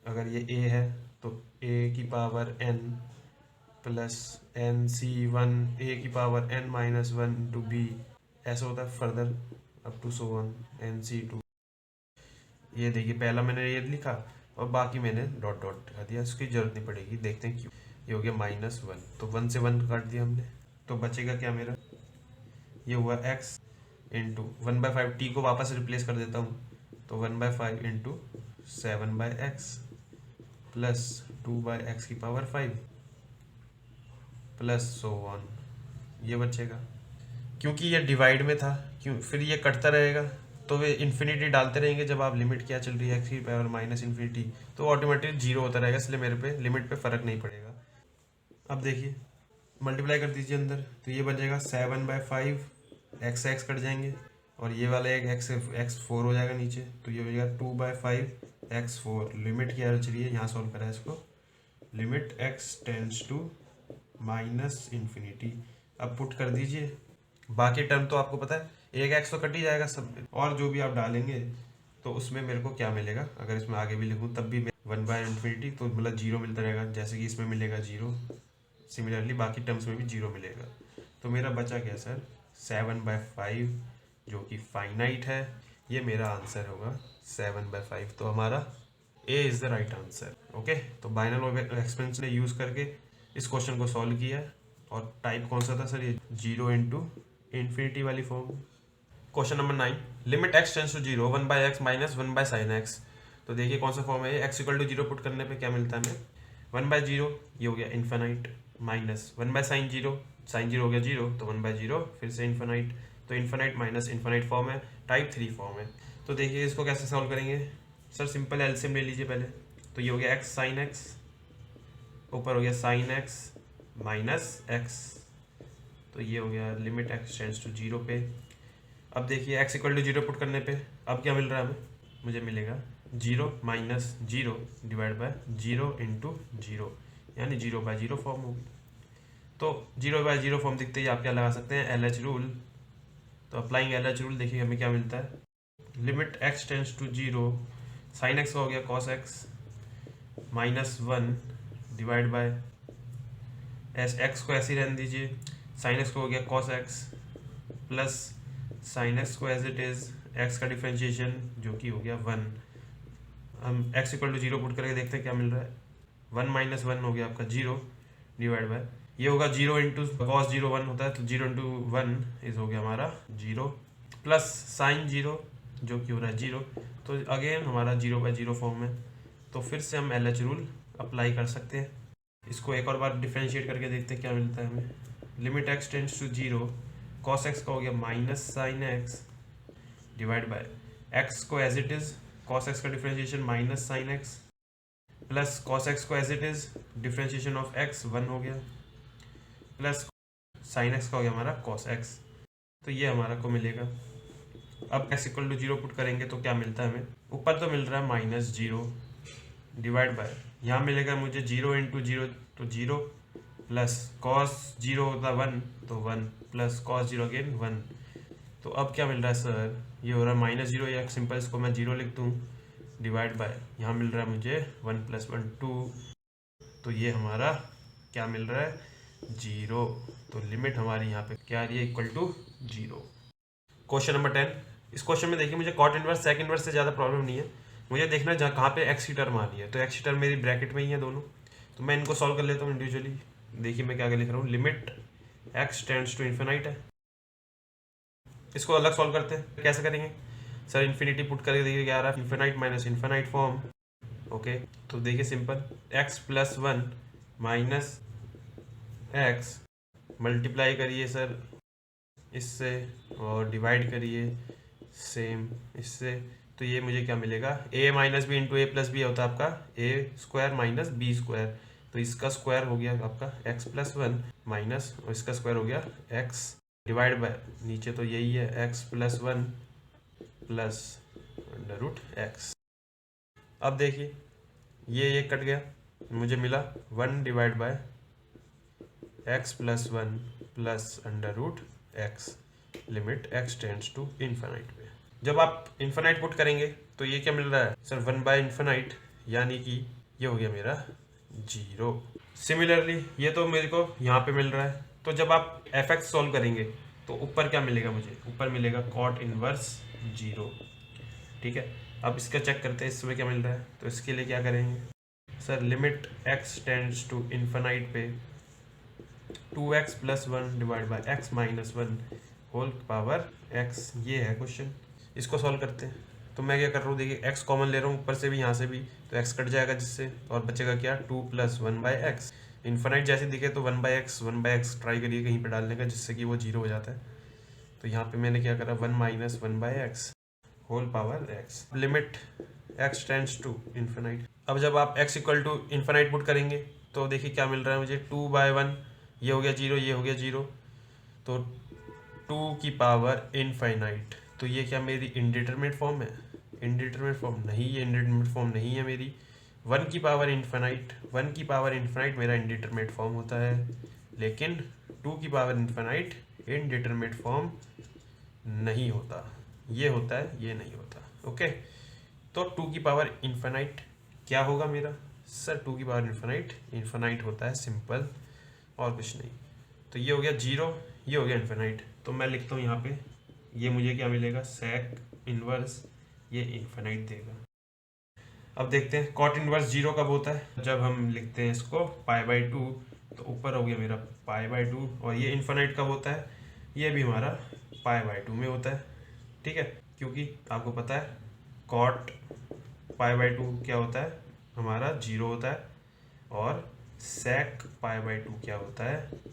अगर ये a है तो a⁴n + nc1 a⁴n-1 × b, ऐसा होता है further up to so on nc2। ये देखिए पहला मैंने ये लिखा और बाकी मैंने डॉट डॉट लिखा दिया, इसकी जरूरत नहीं पड़ेगी, देखते हैं क्यों। ये हो गया -1, तो 1 से 1 काट दिया हमने, तो बचेगा क्या मेरा, ये हुआ x × 1/5, t को वापस रिप्लेस कर देता हूँ, तो 1/5 × 7/x + 2/x⁵ plus so on, ये बचेगा। क्योंकि ये डिवाइड में था, क्यों फिर ये कटता रहेगा, तो वे इन्फिनिटी डालते रहेंगे जब आप लिमिट क्या चल रही है x⁻∞, तो ऑटोमेटिक 0 होता रहेगा, इसलिए मेरे पे लिमिट पे फ़र्क नहीं पड़ेगा। अब देखिए मल्टीप्लाई कर दीजिए अंदर, तो ये बचेगा 7/5, x कट जाएंगे, और ये वाला एक x4 हो जाएगा नीचे, तो ये हो जाएगा 2/5 x4। लिमिट क्या बच रही है, यहाँ सॉल्व करा है इसको, लिमिट x टेंड्स टू -इन्फिनिटी। अब पुट कर दीजिए, बाकी टर्म तो आपको पता है, एक x तो कट ही जाएगा सब में, और जो भी आप डालेंगे तो उसमें मेरे को क्या मिलेगा, अगर इसमें आगे भी लिखूँ तब भी 1/∞, तो मतलब 0 मिलता रहेगा, जैसे कि इसमें मिलेगा 0, सिमिलरली बाकी टर्म्स में भी 0 मिलेगा। तो मेरा बचा क्या सर, 7/5, जो कि फाइनाइट है, ये मेरा आंसर होगा 7/5। तो हमारा A is the right answer. Okay, तो बाइनोमियल एक्सपेंशन ने यूज़ करके इस क्वेश्चन को सॉल्व किया, और टाइप कौन सा था सर, ये 0 × इन्फिनिटी वाली form. Question number 9, limit x tends to 0 1/x - 1/sin x। तो देखिए कौन सा फॉर्म है ये, x = 0 पुट करने पे क्या मिलता है हमें, 1/0, ये हो गया इन्फिनाइट, माइनस 1/sin 0, sin 0 हो गया 0, तो 1/0 फिर से इन्फिनाइट, तो इन्फिनाइट माइनस इन्फिनाइट फॉर्म है, टाइप 3 फॉर्म है। तो देखिए इसको कैसे सॉल्व करेंगे सर, सिंपल एलसीएम ले लीजिए पहले। तो ये हो गया x sin x, ऊपर हो गया sin x माइनस x, तो ये हो गया लिमिट x टेंड्स टू 0 पे। अब देखिए x = 0 पुट करने पे अब क्या मिल रहा है हमें, मुझे मिलेगा 0 - 0 / 0 × 0, यानी 0/0 फॉर्म होगी। तो 0/0 फॉर्म दिखते ही आप क्या लगा सकते हैं, LH रूल। तो अप्लाइंग LH रूल देखिए हमें क्या मिलता है, limit x tends to 0, sin x का हो गया cos x -1 / x को ऐसे ही रहने दीजिए, sin x को हो गया cos x plus sin x को एज इट इज़, x का डिफ्रेंशिएशन जो कि हो गया 1। हम x = 0 पुट करके देखते हैं क्या मिल रहा है, 1 - 1 हो गया आपका 0 / ये होगा 0 × cos 0 1 होता है, तो 0 × 1 इज हो गया हमारा 0, प्लस sin 0 जो कि हो रहा है 0, तो अगेन हमारा 0/0 फॉर्म है। तो फिर से हम LH रूल अप्लाई कर सकते हैं, इसको एक और बार डिफ्रेंशिएट करके देखते हैं क्या मिलता है हमें, limit x tends to 0, cos x का हो गया माइनस sin x / x को as it is, cos x का differentiation minus sin x, plus cos x को as it is, differentiation of x 1 हो गया, प्लस साइन एक्स का हो गया हमारा कॉस एक्स। तो ये हमारा को मिलेगा। अब एक्स इक्वल टू 0 पुट करेंगे तो क्या मिलता है हमें, ऊपर तो मिल रहा है -0 डिवाइड बाय, यहाँ मिलेगा मुझे 0 इंटू 0 तो 0 प्लस कॉस 0 होता 1 तो 1 प्लस कॉस 0 अगेन 1। तो अब क्या मिल रहा है सर, ये हो रहा है -0 या सिंपल इसको मैं 0 लिख दूँ डिवाइड बाय, यहाँ मिल रहा है मुझे 1 + 1 2। तो ये हमारा क्या मिल रहा है 0। तो लिमिट हमारी यहाँ पे क्या आ रही है इक्वल टू 0। Question number 10। इस क्वेश्चन में देखिए मुझे कॉट इनवर्स सेक इनवर्स से ज़्यादा प्रॉब्लम नहीं है, मुझे देखना है जहाँ कहाँ पे एक्स की टर्म आ रही है। तो एक्स की टर्म मेरी ब्रैकेट में ही है दोनों, तो मैं इनको सॉल्व कर लेता हूँ इंडिविजुअली। देखिए मैं क्या लिख रहा हूँ, limit x tends to infinite है। इसको अलग सॉल्व करते हैं, कैसे करेंगे सर, इन्फिनिटी पुट करके देखिए क्या आ रहा है, infinite minus infinite form. Okay तो देखिए simple, x plus 1 minus x multiply करिए सर इससे और डिवाइड करिए सेम इससे। तो ये मुझे क्या मिलेगा, a minus b into a plus b होता है आपका a square minus b square. तो इसका स्क्वायर हो गया आपका एक्स प्लस 1 माइनस और इसका स्क्वायर हो गया एक्स डिवाइड बाय, नीचे तो यही है x plus 1 plus under root x. अब देखिए ये कट गया, मुझे मिला 1 divide by x plus 1 plus under root x, limit x tends to infinite पे। जब आप इन्फिनाइट पुट करेंगे तो ये क्या मिल रहा है सर 1 बाय इन्फिनाइट, यानी कि ये हो गया मेरा 0। सिमिलरली ये तो मेरे को यहाँ पे मिल रहा है, तो जब आप एफ एक्स सॉल्व करेंगे तो ऊपर क्या मिलेगा मुझे, ऊपर मिलेगा कॉट इनवर्स 0। ठीक है, अब इसका चेक करते हैं इसमें क्या मिल रहा है। तो इसके लिए क्या करेंगे sir, limit x tends to infinite पे 2x plus 1 divide by x minus 1 whole power x, ये है क्वेश्चन। इसको सॉल्व करते हैं। तो मैं क्या कर रहा हूँ, देखिए x कॉमन ले रहा हूँ ऊपर से भी यहाँ से भी, तो x कट जाएगा जिससे, और बचेगा क्या 2 + 1 बाय एक्स। इन्फिनाइट जैसे दिखे तो 1 बाय एक्स ट्राई करिए कहीं पे डालने का जिससे कि वो 0 हो जाता है। तो यहाँ पे मैंने क्या करा 1 minus 1 by x whole power x, limit x tends to infinite. अब जब आप x equal to infinite put करेंगे तो देखिए क्या मिल रहा है मुझे 2 बाय 1, ये हो गया 0, ये हो गया 0, तो 2 की पावर इनफाइनाइट। तो ये क्या मेरी इनडिटरमिनेट फॉर्म है, इनडिटरमिनेट फॉर्म नहीं, ये इनडिटरमिनेट फॉर्म नहीं है मेरी। 1 की पावर इनफाइनाइट, 1 की पावर इनफाइनाइट मेरा इनडिटरमिनेट फॉर्म होता है, लेकिन 2 की पावर इनफाइनाइट इनडिटरमिनेट फॉर्म नहीं होता, ये होता है, ये नहीं होता। ओके, तो 2 की पावर इनफाइनाइट क्या होगा मेरा सर, 2 की पावर इनफाइनाइट इनफाइनाइट होता है सिंपल, और कुछ नहीं। तो ये हो गया 0, ये हो गया इन्फिनाइट। तो मैं लिखता हूँ यहाँ पे, ये मुझे क्या मिलेगा सेक इनवर्स, ये इन्फिनाइट देगा। अब देखते हैं कॉट इनवर्स 0 कब होता है, जब हम लिखते हैं इसको π/2, तो ऊपर हो गया मेरा π/2, और ये इन्फिनाइट कब होता है, ये भी हमारा π/2 में होता है। ठीक है, क्योंकि आपको पता है कॉट π/2 क्या होता है हमारा 0 होता है, और सेक π/2 क्या होता है।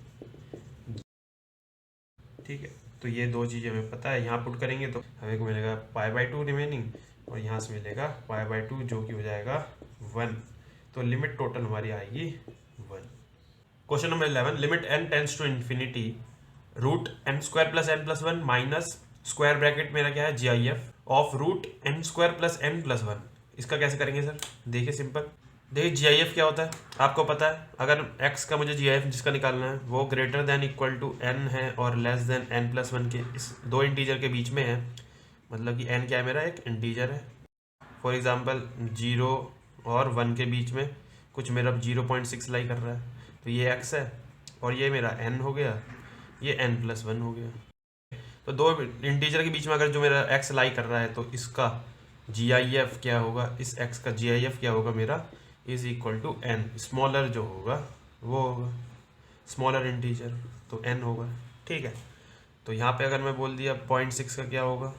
ठीक है, तो ये दो चीज़ें हमें पता है, यहाँ पुट करेंगे तो हमें को मिलेगा π/2 रिमेनिंग, और यहाँ से मिलेगा π/2 जो कि हो जाएगा 1। तो लिमिट टोटल हमारी आएगी 1। Question number 11, limit n tends to infinity root n square plus n plus 1 minus square bracket मेरा क्या है GIF of root n square plus n plus 1। इसका कैसे करेंगे सर, देखिए सिंपल, देखिए GIF क्या होता है आपको पता है, अगर x का मुझे GIF जिसका निकालना है वो greater than equal to n है और लेस देन n प्लस 1 के इस दो इंटीजर के बीच में है, मतलब कि n क्या है मेरा एक इंटीजर है। फॉर एग्जांपल 0 और 1 के बीच में कुछ मेरा 0.6 लाई कर रहा है, तो ये x है और ये मेरा n हो गया, ये n प्लस 1 हो गया। तो दो इंटीजर के बीच में अगर जो मेरा x लाई कर रहा है तो इसका GIF क्या होगा, इस x का GIF क्या होगा मेरा is equal to n, smaller जो होगा वो होगा स्मॉलर इंटीजर, तो n होगा। ठीक है, तो यहाँ पे अगर मैं बोल दिया 0.6 का क्या होगा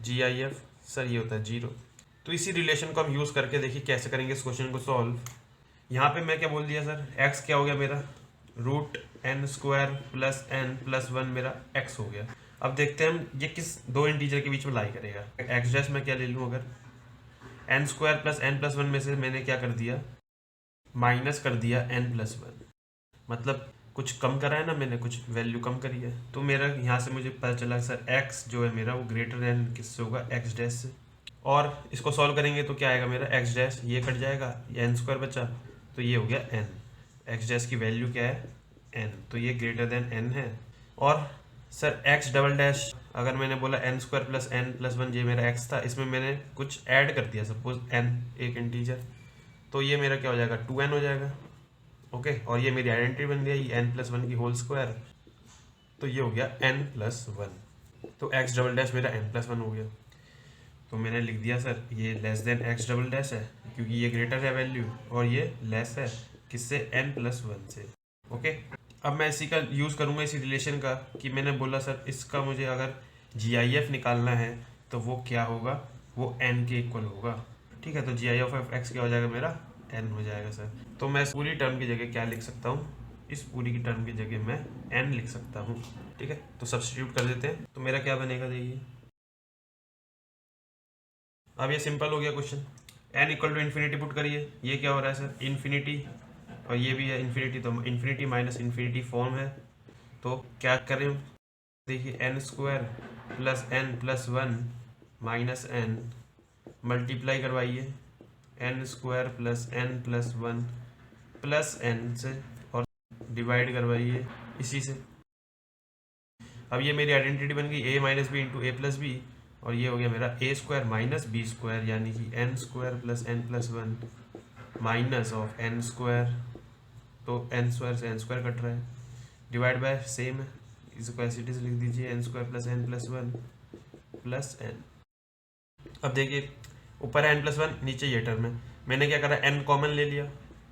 GIF, सर ये होता है 0। तो इसी रिलेशन को हम यूज़ करके देखिए कैसे करेंगे इस क्वेश्चन को सॉल्व। यहाँ पे मैं क्या बोल दिया सर, x क्या हो गया मेरा root n square plus n plus 1 मेरा x हो गया। अब देखते हैं हम ये किस दो इंटीजर के बीच में लाई करेगा। x डैश में क्या ले लूँ, अगर n square plus n plus 1 में से मैंने क्या कर दिया माइनस कर दिया n प्लस 1, मतलब कुछ कम करा है ना मैंने, कुछ वैल्यू कम करी है, तो मेरा यहाँ से मुझे पता चला सर x जो है मेरा वो ग्रेटर देन किससे होगा, x डैश से। और इसको सॉल्व करेंगे तो क्या आएगा मेरा x डैश, ये कट जाएगा, ये n स्क्वायर बचा, तो ये हो गया n। x डैश की वैल्यू क्या है, n, तो ये ग्रेटर देन n है। और सर x डबल डैश, अगर मैंने बोला n square plus n plus one, ये मेरा x था, इसमें मैंने कुछ ऐड कर दिया, सपोज n एक इंटीजर, तो ये मेरा क्या हो जाएगा, 2n हो जाएगा। ओके, और ये मेरी आइडेंटिटी बन गई n प्लस वन की होल स्क्वायर, तो ये हो गया n प्लस वन। तो x डबल डैश मेरा n प्लस वन हो गया। तो मैंने लिख दिया सर ये less than x double dash है, क्योंकि ये ग्रेटर है वैल्यू, और ये लेस है किससे, n प्लस वन से। ओके, अब मैं इसी का यूज़ करूँगा, इसी रिलेशन का, कि मैंने बोला सर इसका मुझे अगर GIF निकालना है तो वो क्या होगा, वो n के इक्वल होगा। ठीक है, तो GIF ऑफ x क्या हो जाएगा मेरा, n हो जाएगा सर। तो मैं इस पूरी टर्म की जगह क्या लिख सकता हूँ, इस पूरी की टर्म की जगह मैं n लिख सकता हूँ। ठीक है, तो सब्स्टिट्यूट कर देते हैं, तो मेरा क्या बनेगा देखिए। अब ये सिंपल हो गया question, n equal to infinity put करिए, ये क्या हो रहा है सर, इन्फिनिटी, और ये भी है इन्फिनिटी, तो इन्फिनिटी माइनस इन्फिनिटी फॉर्म है। तो क्या करें, देखिए n square plus n plus one minus n, multiply करवाइए n square plus n plus one plus n से, और डिवाइड करवाइए इसी से। अब ये मेरी आइडेंटिटी बन गई a minus b into a plus b, और ये हो गया मेरा a square minus b square, यानी कि n square plus n plus one minus of n square, तो n स्क्वायर से n स्क्वायर कट रहा है, डिवाइड बाय सेम है, इसको ऐसे लिख दीजिए n square plus n plus one plus n। अब देखिए ऊपर है n प्लस वन, नीचे ये टर्म है, मैंने क्या करा, n कॉमन ले लिया,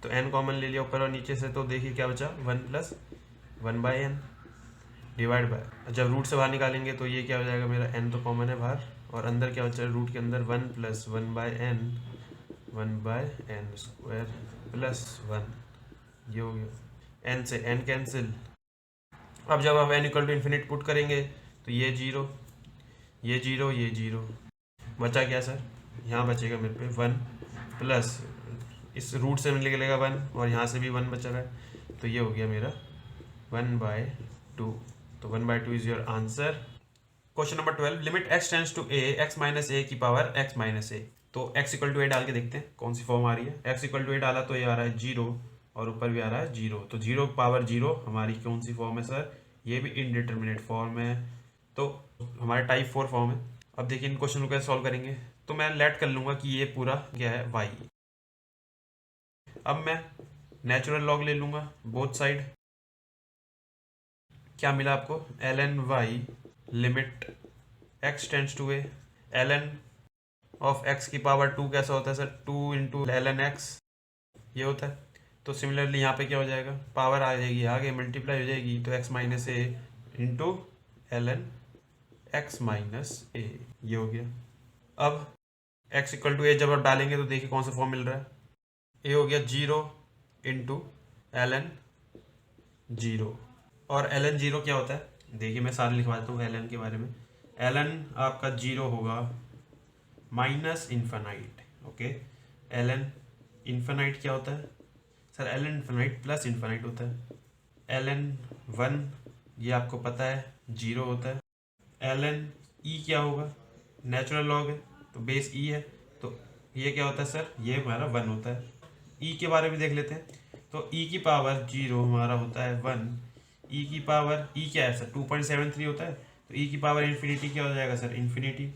तो n कॉमन ले लिया ऊपर और नीचे से, तो देखिए क्या बचा, one plus one by n divide by, जब रूट से बाहर निकालेंगे तो ये क्या हो जाएगा मेरा, n तो कॉमन है बाहर, और अंदर क्या बचा, रूट के अंदर one plus one by n, one by n square plus one, ये हो गया, n से n कैंसिल। अब जब आप n equal to infinite put करेंगे तो ये जीरो, ये जीरो, ये जीरो, बचा क्या सर, यहाँ बचेगा मेरे पे वन प्लस, इस रूट से निकलेगा वन, और यहाँ से भी वन बचा रहा है, तो ये हो गया मेरा वन बाय टू। तो one by two is your answer. Question number 12, limit x tends to a x minus a की पावर x माइनस ए। तो x इक्वल टू ए डाल के देखते हैं कौन सी फॉर्म आ रही है। x इक्वल टू ए डाला तो ये आ रहा है जीरो, और ऊपर भी आ रहा है जीरो, तो जीरो पावर जीरो हमारी कौन सी फॉर्म है सर, ये भी इनडिटर्मिनेट फॉर्म है, तो हमारे टाइप 4 फॉर्म है। अब देखिए इन क्वेश्चन को कैसे सॉल्व करेंगे, तो मैं लेट कर लूँगा कि ये पूरा क्या है, y। अब मैं नेचुरल लॉग ले लूँगा बोथ साइड, क्या मिला आपको, ln y limit x tends to a, ln of x की पावर 2 कैसा होता है सर, 2 इंटू ln x ये होता है। तो सिमिलरली यहाँ पे क्या हो जाएगा, पावर आ जाएगी आगे, मल्टीप्लाई हो जाएगी, तो x माइनस ए इंटू ln x माइनस ए, ये हो गया। अब x इक्वल टू ए जब आप डालेंगे तो देखिए कौन सा फॉर्म मिल रहा है, ए हो गया जीरो इंटू ln जीरो, और ln जीरो क्या होता है, देखिए मैं सारे लिखवा देता हूँ ln के बारे में। ln आपका जीरो होगा minus infinite, okay. ln infinite क्या होता है sir, ln infinite plus infinite होता है। ln वन ये आपको पता है जीरो होता है। ln ई क्या होगा, नेचुरल लॉग है तो बेस ई है, तो ये क्या होता है सर, ये हमारा वन होता है। ई के बारे में देख लेते हैं, तो ई की पावर जीरो हमारा होता है वन, ई की पावर ई क्या है सर 2.73 होता है, तो ई की पावर इन्फिनिटी क्या हो जाएगा सर, इन्फिनिटी।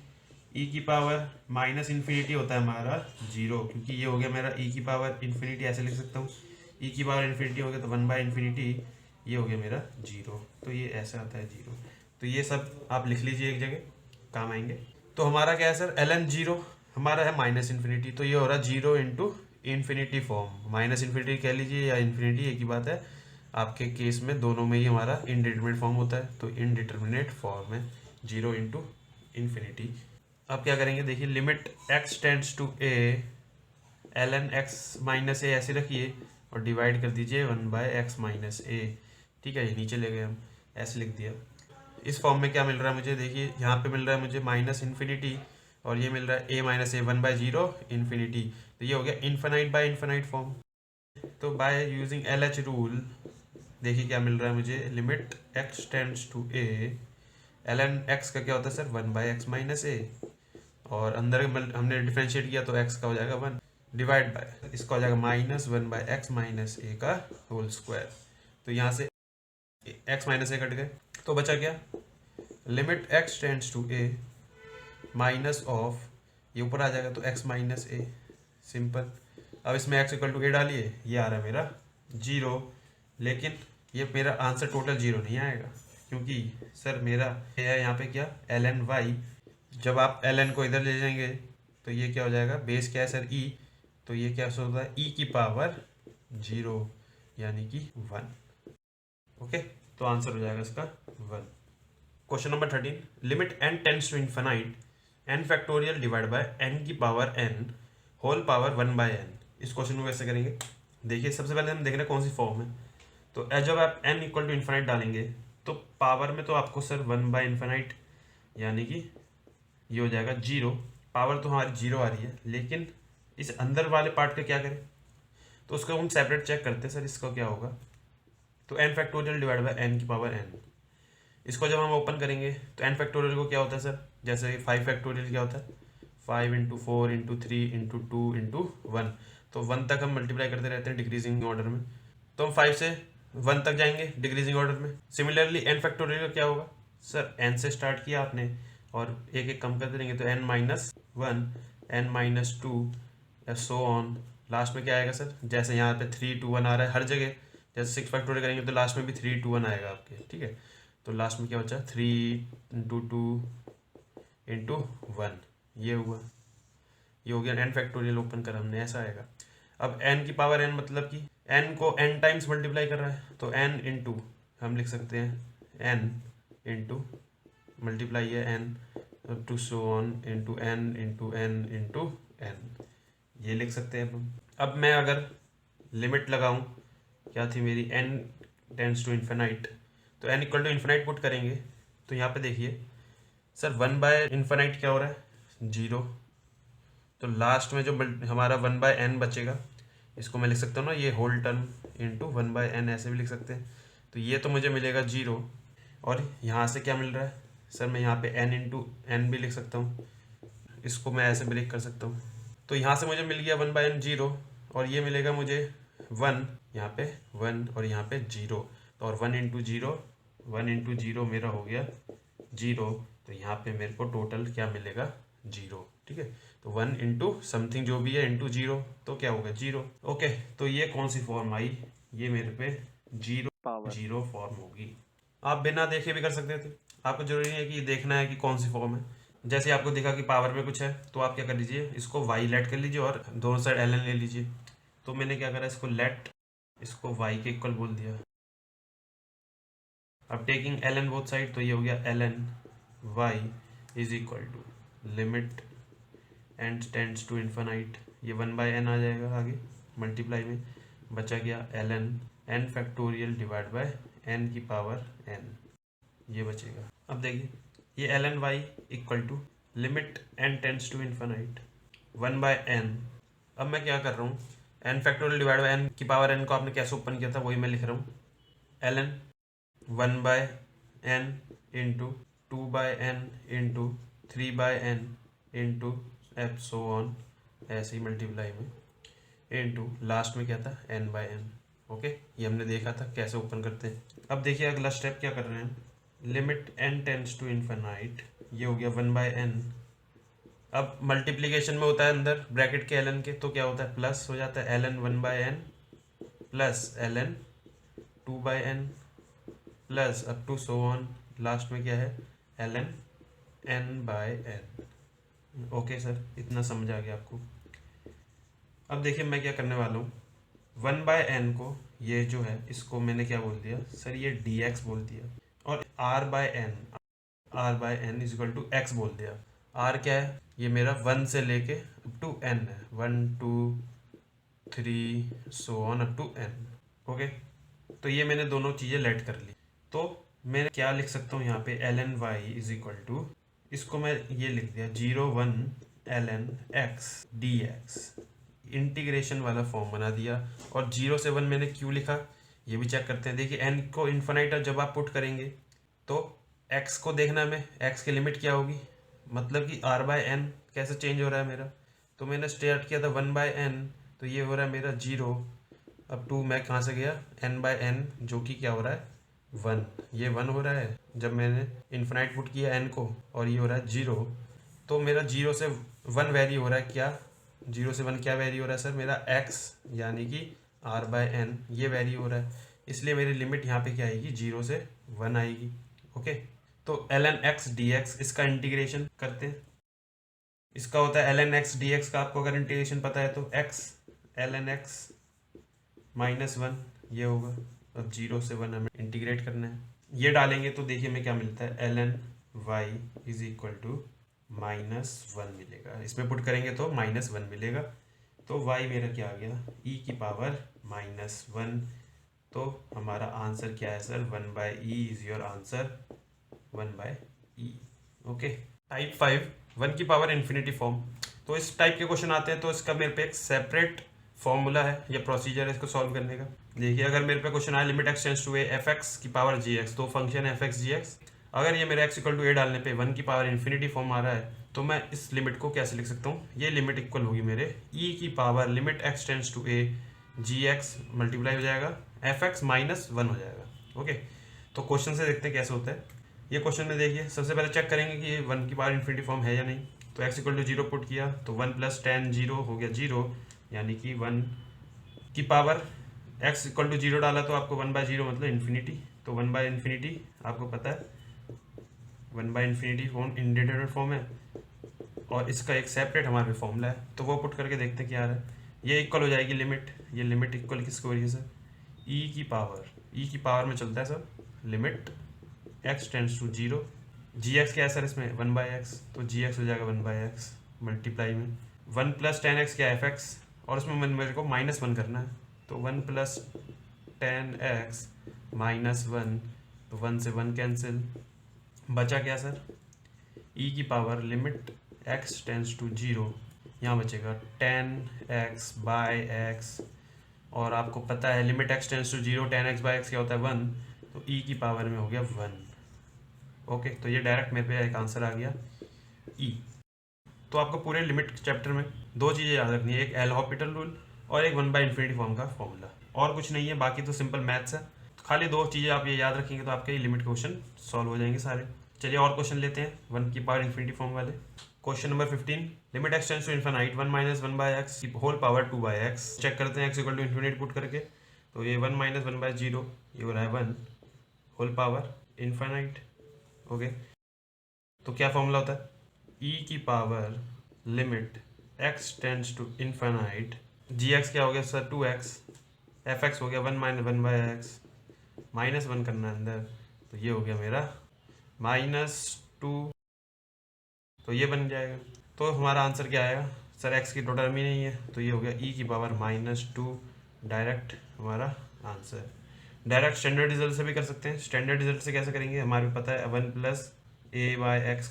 ई की पावर माइनस इन्फिनिटी होता है हमारा जीरो, क्योंकि ये हो गया मेरा ई की पावर इन्फिनिटी, ऐसे लिख सकता हूँ, ई की पावर इन्फिनिटी हो गया तो वन बाय इन्फिनिटी, ये हो गया मेरा जीरो, तो ये ऐसा आता है जीरो। तो ये सब आप लिख लीजिए एक जगह, काम आएंगे। तो हमारा क्या है सर, ln जीरो हमारा है माइनस इन्फिनिटी, तो ये हो रहा है zero into infinity form, minus infinity कह लीजिए या इन्फिनिटी, एक ही बात है। आपके केस में दोनों में ही हमारा इनडिटरमिनेट फॉर्म होता है, तो इनडिटरमिनेट फॉर्म है जीरो इंटू इन्फिनिटी। अब क्या करेंगे देखिए, limit x tends to a ln x minus a ऐसे रखिए, और डिवाइड कर दीजिए one by x minus a. ठीक है, ये नीचे ले गए हम, ऐसे लिख दिया। इस फॉर्म में क्या मिल रहा है मुझे, देखिए यहाँ पे मिल रहा है मुझे माइनस इन्फिनिटी, और ये मिल रहा है a minus a one by zero infinity, तो ये हो गया इन्फिनाइट बाय इन्फिनाइट फॉर्म। तो बाय यूजिंग LH रूल देखिए क्या मिल रहा है मुझे, limit x tends to a, ln x का क्या होता है सर 1/x माइनस a, और अंदर हमने डिफरेंशिएट किया तो x का हो जाएगा 1 डिवाइड बाय इसका हो जाएगा -1/x माइनस a का होल स्क्वायर। तो यहाँ से x माइनस a कट गए तो बचा क्या, limit x tends to a minus of, ये ऊपर आ जाएगा तो x माइनस a, सिंपल। अब इसमें x इक्वल टू a डालिए, ये आ रहा है मेरा 0, लेकिन ये मेरा आंसर टोटल 0 नहीं आएगा, क्योंकि सर मेरा है यहाँ पे क्या ln y, जब आप ln को इधर ले जाएंगे तो ये क्या हो जाएगा, बेस क्या है सर e, तो ये क्या होता है e की पावर 0 यानी कि 1। ओके, तो आंसर हो जाएगा इसका 1। Question number 13, limit n tends to infinite n factorial divide by n की power n whole power 1/n। इस क्वेश्चन को कैसे करेंगे, देखिए सबसे पहले हम देख रहे हैं कौन सी फॉर्म है। तो जब आप n इक्वल टू इन्फिनाइट डालेंगे तो पावर में तो आपको सर 1/इन्फिनाइट यानी कि ये हो जाएगा 0, पावर तो हमारी 0 आ रही है, लेकिन इस अंदर वाले पार्ट का क्या करें, तो उसको हम सेपरेट चेक करते हैं सर, इसका क्या होगा। तो n factorial divide by n की पावर n, इसको जब हम ओपन करेंगे तो n फैक्टोरियल को क्या होता है सर, जैसे 5 फैक्टोरियल क्या होता है 5 × 4 × 3 × 2 × 1, तो 1 तक हम मल्टीप्लाई करते रहते हैं डिक्रीजिंग ऑर्डर में, तो हम 5 से 1 तक जाएंगे डिक्रीजिंग ऑर्डर में। सिमिलरली n फैक्टोरियल का क्या होगा सर, n से स्टार्ट किया आपने और एक एक कम करते रहेंगे तो n minus 1, n minus 2 so on, last में क्या आएगा सर, जैसे यहाँ पे 3 2 1 आ रहा है हर जगह, जैसे 6 फैक्टोरियल करेंगे तो लास्ट में भी 3 2 1 आएगा आपके, ठीक है। तो लास्ट में क्या बचा 3 × 2 × 1, ये हुआ, ये हो गया n फैक्टोरियल ओपन करा हमने, ऐसा आएगा। अब n की पावर n मतलब कि n को n टाइम्स मल्टीप्लाई कर रहा है, तो n इंटू हम लिख सकते हैं n इंटू मल्टीप्लाई है n to so on into n into n into n, ये लिख सकते हैं हम। अब मैं अगर लिमिट लगाऊं, क्या थी मेरी n टेंड्स टू इन्फिनाइट, तो n equal to infinite put करेंगे तो यहाँ पे देखिए सर 1/इन्फिनाइट क्या हो रहा है 0, तो लास्ट में जो हमारा 1/n बचेगा इसको मैं लिख सकता हूँ ना, ये होल टर्म इंटू 1/n ऐसे भी लिख सकते हैं, तो ये तो मुझे मिलेगा 0, और यहाँ से क्या मिल रहा है सर, मैं यहाँ पे n इंटू n भी लिख सकता हूँ, इसको मैं ऐसे ब्रेक कर सकता हूँ, तो यहाँ से मुझे मिल गया 1/n 0, और ये मिलेगा मुझे 1, यहाँ पे 1 और यहाँ पे 0, तो और 1 इंटू 0, 1 इंटू 0 मेरा हो गया 0, तो यहाँ पे मेरे को टोटल क्या मिलेगा 0, ठीक है। तो 1 इंटू समथिंग जो भी है इंटू 0, तो क्या होगा 0। ओके, तो ये कौन सी फॉर्म आई, ये मेरे पे 0 फॉर्म होगी। आप बिना देखे भी कर सकते थे, आपको जरूरी नहीं है कि देखना है कि कौन सी फॉर्म है। जैसे आपको दिखा कि पावर में कुछ है तो आप क्या कर लीजिए, इसको y लेट कर लीजिए और दोनों साइड ln ले लीजिए। तो मैंने क्या करा, इसको लेट, इसको y के इक्वल बोल दिया। अब टेकिंग ln बोथ साइड, तो ये हो गया ln y is equal to limit n tends to infinite, ये 1/n आ जाएगा आगे मल्टीप्लाई में, बचा गया ln n factorial divide by n की पावर n, ये बचेगा। अब देखिए ये ln y equal to limit n tends to infinite 1/n। अब मैं क्या कर रहा हूँ, n factorial divide by n की पावर n को आपने कैसे ओपन किया था वही मैं लिख रहा हूँ, ln 1/n into 2/n into 3/n into app so on, ऐसे ही मल्टीप्लाई में इंटू लास्ट में क्या था n/n। ओके, ये हमने देखा था कैसे ओपन करते हैं। अब देखिए अगला स्टेप क्या कर रहे हैं, limit n tends to infinite, ये हो गया 1/n। अब मल्टीप्लिकेशन में होता है अंदर ब्रैकेट के ln के, तो क्या होता है प्लस हो जाता है ln 1/n plus ln 2/n plus up to so on, last में क्या है ln n/n। ओके सर, इतना समझ आ गया आपको। अब देखिए मैं क्या करने वाला हूँ, 1/n को ये जो है इसको मैंने क्या बोल दिया सर, ये dx बोल दिया, और r/n is equal to x बोल दिया। r क्या है, ये मेरा 1 से लेके अप टू n है, 1 2 3 so on up to n। Okay, तो ये मैंने दोनों चीज़ें लेट कर ली, तो मैं क्या लिख सकता हूँ यहाँ पे ln y is equal to, इसको मैं ये लिख दिया 0 1 ln x dx, इंटीग्रेशन वाला फॉर्म बना दिया। और 0 से 1 मैंने क्यों लिखा, ये भी चेक करते हैं। देखिए n को इन्फिनाइट जब आप पुट करेंगे तो x को देखना में x की लिमिट क्या होगी, मतलब कि r/n कैसे चेंज हो रहा है मेरा। तो मैंने स्टार्ट किया था 1/n, तो ये हो रहा है मेरा 0। अब 2 मैं कहाँ से गया, n/n जो कि क्या हो रहा है 1, ये 1 हो रहा है जब मैंने इन्फिनाइट पुट किया n को, और ये हो रहा है 0। तो मेरा 0 से 1 वेरी हो रहा है क्या, 0 से 1 क्या वेरी हो रहा है सर, मेरा x यानी कि r/n ये वेरी हो रहा है, इसलिए मेरी लिमिट यहाँ पे क्या आएगी 0 से 1 आएगी। ओके, तो ln x dx इसका इंटीग्रेशन करते हैं। इसका होता है ln x dx का, आपको अगर इंटीग्रेशन पता है तो x ln x -1 ये होगा। अब 0 से 1 हमें इंटीग्रेट करना है, ये डालेंगे तो देखिए हमें क्या मिलता है, ln y is equal to -1 मिलेगा। इसमें पुट करेंगे तो -1 मिलेगा। तो y मेरा क्या आ गया, e की पावर -1। तो हमारा आंसर क्या है sir, 1/e is your answer, 1/e। Okay, type 5 1 की पावर इन्फिनिटी फॉर्म। तो इस टाइप के क्वेश्चन आते हैं तो इसका मेरे पे एक सेपरेट फॉर्मूला है या प्रोसीजर है इसको सॉल्व करने का। देखिए अगर मेरे पे क्वेश्चन आया limit x tends to a f(x) की पावर gx, तो फंक्शन f(x) gx, अगर ये मेरे x इक्वल टू a डालने पे 1 की पावर इन्फिनिटी फॉर्म आ रहा है, तो मैं इस लिमिट को कैसे लिख सकता हूँ, ये लिमिट इक्वल होगी मेरे e की power limit x tends to a gx multiply हो जाएगा f(x) -1 हो जाएगा। ओके, तो क्वेश्चन से देखते हैं कैसे होता है। ये क्वेश्चन में देखिए सबसे पहले चेक करेंगे कि ये 1 की पावर इन्फिनिटी फॉर्म है या नहीं। तो x इक्वल टू 0 पुट किया तो 1 + tan 0 हो गया 0, यानी कि 1 की पावर x इक्वल टू 0 डाला तो आपको 1/0 मतलब इन्फिनिटी। तो 1/∞ आपको पता है 1/∞ फॉर्म इंडिटरमिनेट फॉर्म है, और इसका एक सेपरेट हमारे फॉर्मूला है, तो वो पुट करके देखते हैं क्या आ रहा है। ये इक्वल हो जाएगी लिमिट, ये लिमिट इक्वल किसको हो रही है सर, e की पावर में चलता है sir limit x tends to 0, gx क्या है सर इसमें 1/x, तो gx हो जाएगा 1/x मल्टीप्लाई में 1 + tan x क्या है f(x), और उसमें मेरे को -1 करना है, तो 1 + tan x -1, तो 1 से 1 कैंसिल, बचा क्या सर e की power limit x tends to 0, यहाँ बचेगा tan x/x, और आपको पता है limit x tends to 0 tan x/x क्या होता है 1, तो e की पावर में हो गया 1। ओके, तो ये डायरेक्ट मेरे पे एक आंसर आ गया e। तो आपको पूरे लिमिट चैप्टर में 2 चीज़ें याद रखनी है, एक एल हॉपिटल रूल और एक 1/∞ फॉर्म का फॉर्मूला, और कुछ नहीं है, बाकी तो सिंपल मैथ्स है। तो खाली 2 चीज़ें आप ये याद रखेंगे तो आपके ये लिमिट क्वेश्चन सॉल्व हो जाएंगे सारे। चलिए और क्वेश्चन लेते हैं 1 की पावर इन्फिनिटी फॉर्म वाले। Question number 15, limit x tends to infinite 1 - 1/x की होल पावर 2/x। चेक करते हैं x equal to infinity put करके, तो ये 1 - 1/0 ये हो रहा है 1 होल पावर इन्फिनाइट। ओके, तो क्या फॉर्मूला होता है, e की power limit x tends to infinite, gx क्या हो गया सर 2x, fx हो गया 1 - 1/x, -1 करना है अंदर, तो ये हो गया मेरा -2, तो ये बन जाएगा। तो हमारा आंसर क्या आएगा सर, x की टोटल ही नहीं है, तो ये हो गया e की पावर -2 डायरेक्ट हमारा आंसर। डायरेक्ट स्टैंडर्ड रिजल्ट से भी कर सकते हैं। स्टैंडर्ड रिजल्ट से कैसे करेंगे, हमारे पता है 1 + a/x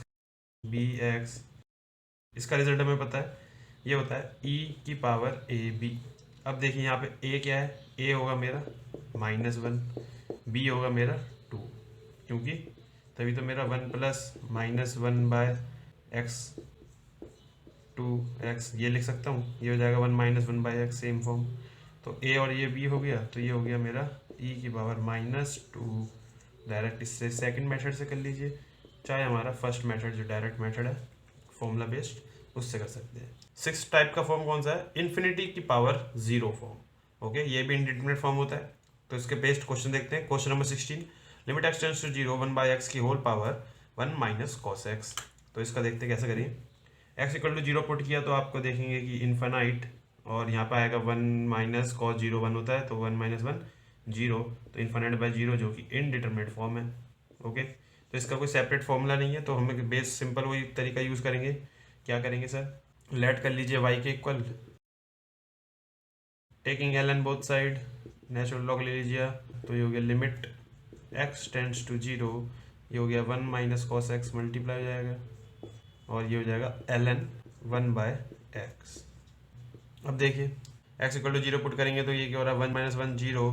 bx, इसका रिजल्ट हमें पता है, ये होता है e की पावर ab। अब देखिए यहाँ पे a क्या है, a होगा मेरा -1, b होगा मेरा 2, क्योंकि तभी तो मेरा 1 + -1/x 2x ये लिख सकता हूँ, ये हो जाएगा 1 - 1/x सेम फॉर्म। तो a और ये b हो गया, तो ये हो गया मेरा e की पावर -2। डायरेक्ट इससे सेकंड मेथड से कर लीजिए, चाहे हमारा फर्स्ट मेथड जो डायरेक्ट मेथड है फॉर्मूला बेस्ड उससे कर सकते हैं। 6 टाइप का फॉर्म कौन सा है, इन्फिनिटी की पावर 0 फॉर्म। ओके, ये भी इंडिटरमिनेट फॉर्म होता है। तो इसके बेस्ड क्वेश्चन देखते हैं। Question number 16, limit x tends to 0 1/x की होल पावर 1 - cos x। तो इसका देखते हैं कैसे करें। x इक्वल टू 0 पुट किया तो आपको देखेंगे कि इन्फिनाइट, और यहाँ पर आएगा 1 - cos 0 1 होता है, तो 1 - 1 0, तो इन्फिनाइट/0 जो कि इनडिटरमिनेट फॉर्म है। ओके, तो इसका कोई सेपरेट फॉर्मूला नहीं है, तो हमें बेस सिंपल वही तरीका यूज़ करेंगे। क्या करेंगे सर, लेट कर लीजिए y के equal, taking ln both side, natural log ले लीजिए, तो ये हो गया लिमिट x टेंड्स टू 0, ये हो गया 1 - cos x मल्टीप्लाई हो जाएगा, और ये हो जाएगा ln 1/x। अब देखिए x इक्वल टू 0 पुट करेंगे तो ये क्या हो रहा है 1 - 1 0,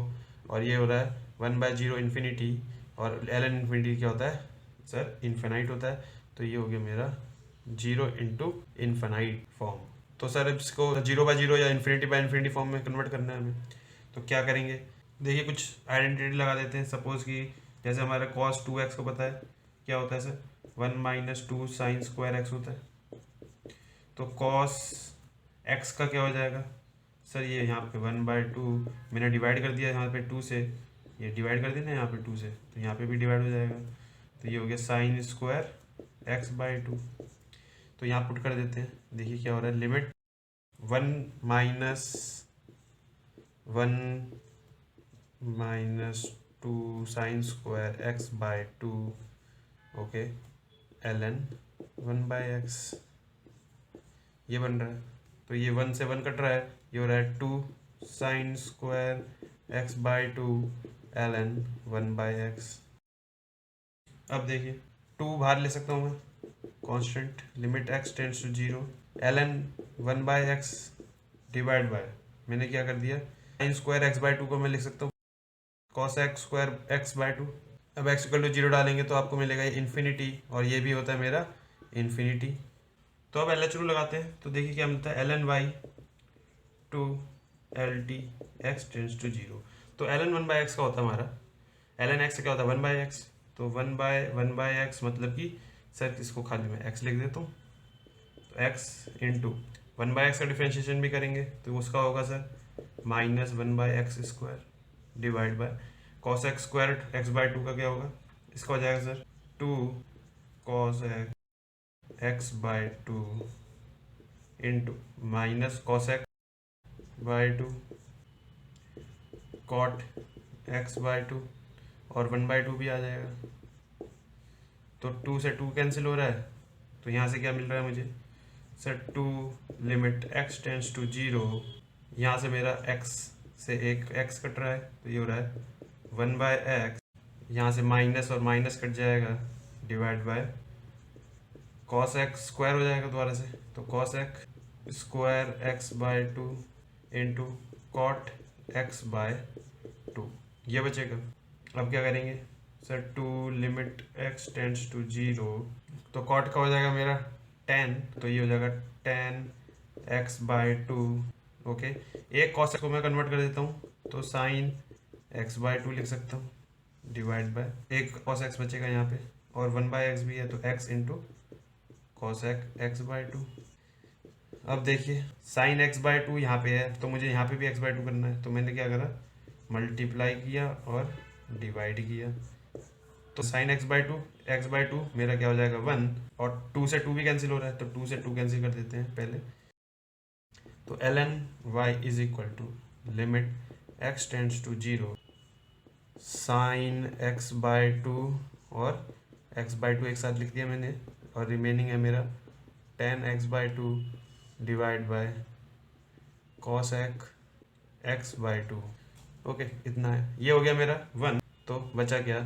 और ये हो रहा है 1/0 इन्फिनिटी, और ln इन्फिनिटी क्या होता है सर, इन्फिनाइट होता है। तो ये हो गया मेरा 0 इंटू इन्फिनाइट फॉर्म। तो सर इसको 0/0 या इन्फिनिटी फॉर्म में कन्वर्ट करना है हमें, तो क्या करेंगे, देखिए कुछ आइडेंटिटी लगा देते हैं। सपोज कि जैसे हमारा cos 2x को पता है क्या होता है सर, 1 - 2 sin स्क्वायर x होता है। तो cos x का क्या हो जाएगा सर, ये यहाँ पे 1/2 मैंने डिवाइड कर दिया यहाँ पे 2 से, ये डिवाइड कर देना यहाँ पे 2 से, तो यहाँ पे भी डिवाइड हो जाएगा। तो ये हो गया sin स्क्वायर x/2। तो यहाँ पुट कर देते हैं, देखिए क्या हो रहा है, limit 1 - 2 sin square x/2 okay ln 1/x, ये बन रहा है। तो ये 1 से 1 कट रहा है, ये हो रहा है 2 sin square x/2 ln 1/x। अब देखिए 2 बाहर ले सकता हूँ मैं, constant, limit x tends to 0 ln 1/x divide by, मैंने क्या कर दिया, sin स्क्वायर x/2 को मैं लिख सकता हूँ cos x स्क्वायर x/2। अब x = 0 डालेंगे तो आपको मिलेगा ये इन्फिनिटी, और ये भी होता है मेरा इन्फिनिटी। तो अब LHO लगाते हैं, तो देखिए क्या मिलता है, ln y to LT x tends to 0। तो ln 1/x का होता है हमारा, ln x क्या होता है 1/x, तो 1/x मतलब कि सर इसको खाली मैं x लिख देता हूँ, तो x इंटू 1/x का डिफ्रेंशिएशन भी करेंगे तो उसका होगा sir -1/x square divide by cos x square x/2 का क्या होगा, इसका हो जाएगा sir 2 cos x/2 into minus cos x/2 cot x/2, और 1/2 भी आ जाएगा। तो 2 से 2 कैंसिल हो रहा है, तो यहाँ से क्या मिल रहा है मुझे sir, 2 limit x tends to 0, यहाँ से मेरा x से एक x कट रहा है, तो ये हो रहा है 1/x, यहाँ से माइनस और माइनस कट जाएगा divide by cos x square हो जाएगा दोबारा से, तो cos x square x/2 into cot x/2, ये बचेगा। अब क्या करेंगे sir, 2 limit x tends to 0, तो कॉट का हो जाएगा मेरा 10, तो ये हो जाएगा 10 x/2 ओके। एक cos x को मैं कन्वर्ट कर देता हूँ, तो sin x/2 लिख सकता हूँ डिवाइड बाय, एक cos x बचेगा यहाँ पे, और 1/x भी है, तो x इंटू cos x/2। अब देखिए sin x/2 यहाँ पे है, तो मुझे यहाँ पे भी x/2 करना है, तो मैंने क्या करा, मल्टीप्लाई किया और डिवाइड किया। तो sin x/2 मेरा क्या हो जाएगा 1, और 2 से 2 भी कैंसिल हो रहा है, तो 2 से 2 कैंसिल कर देते हैं पहले। तो ln y is equal to limit x tends to 0 sin x/2 और x/2 एक साथ लिख दिया मैंने, और रिमेनिंग है मेरा 10 x/2 divide by cos x/2 okay, इतना है, ये हो गया मेरा 1। तो बचा क्या,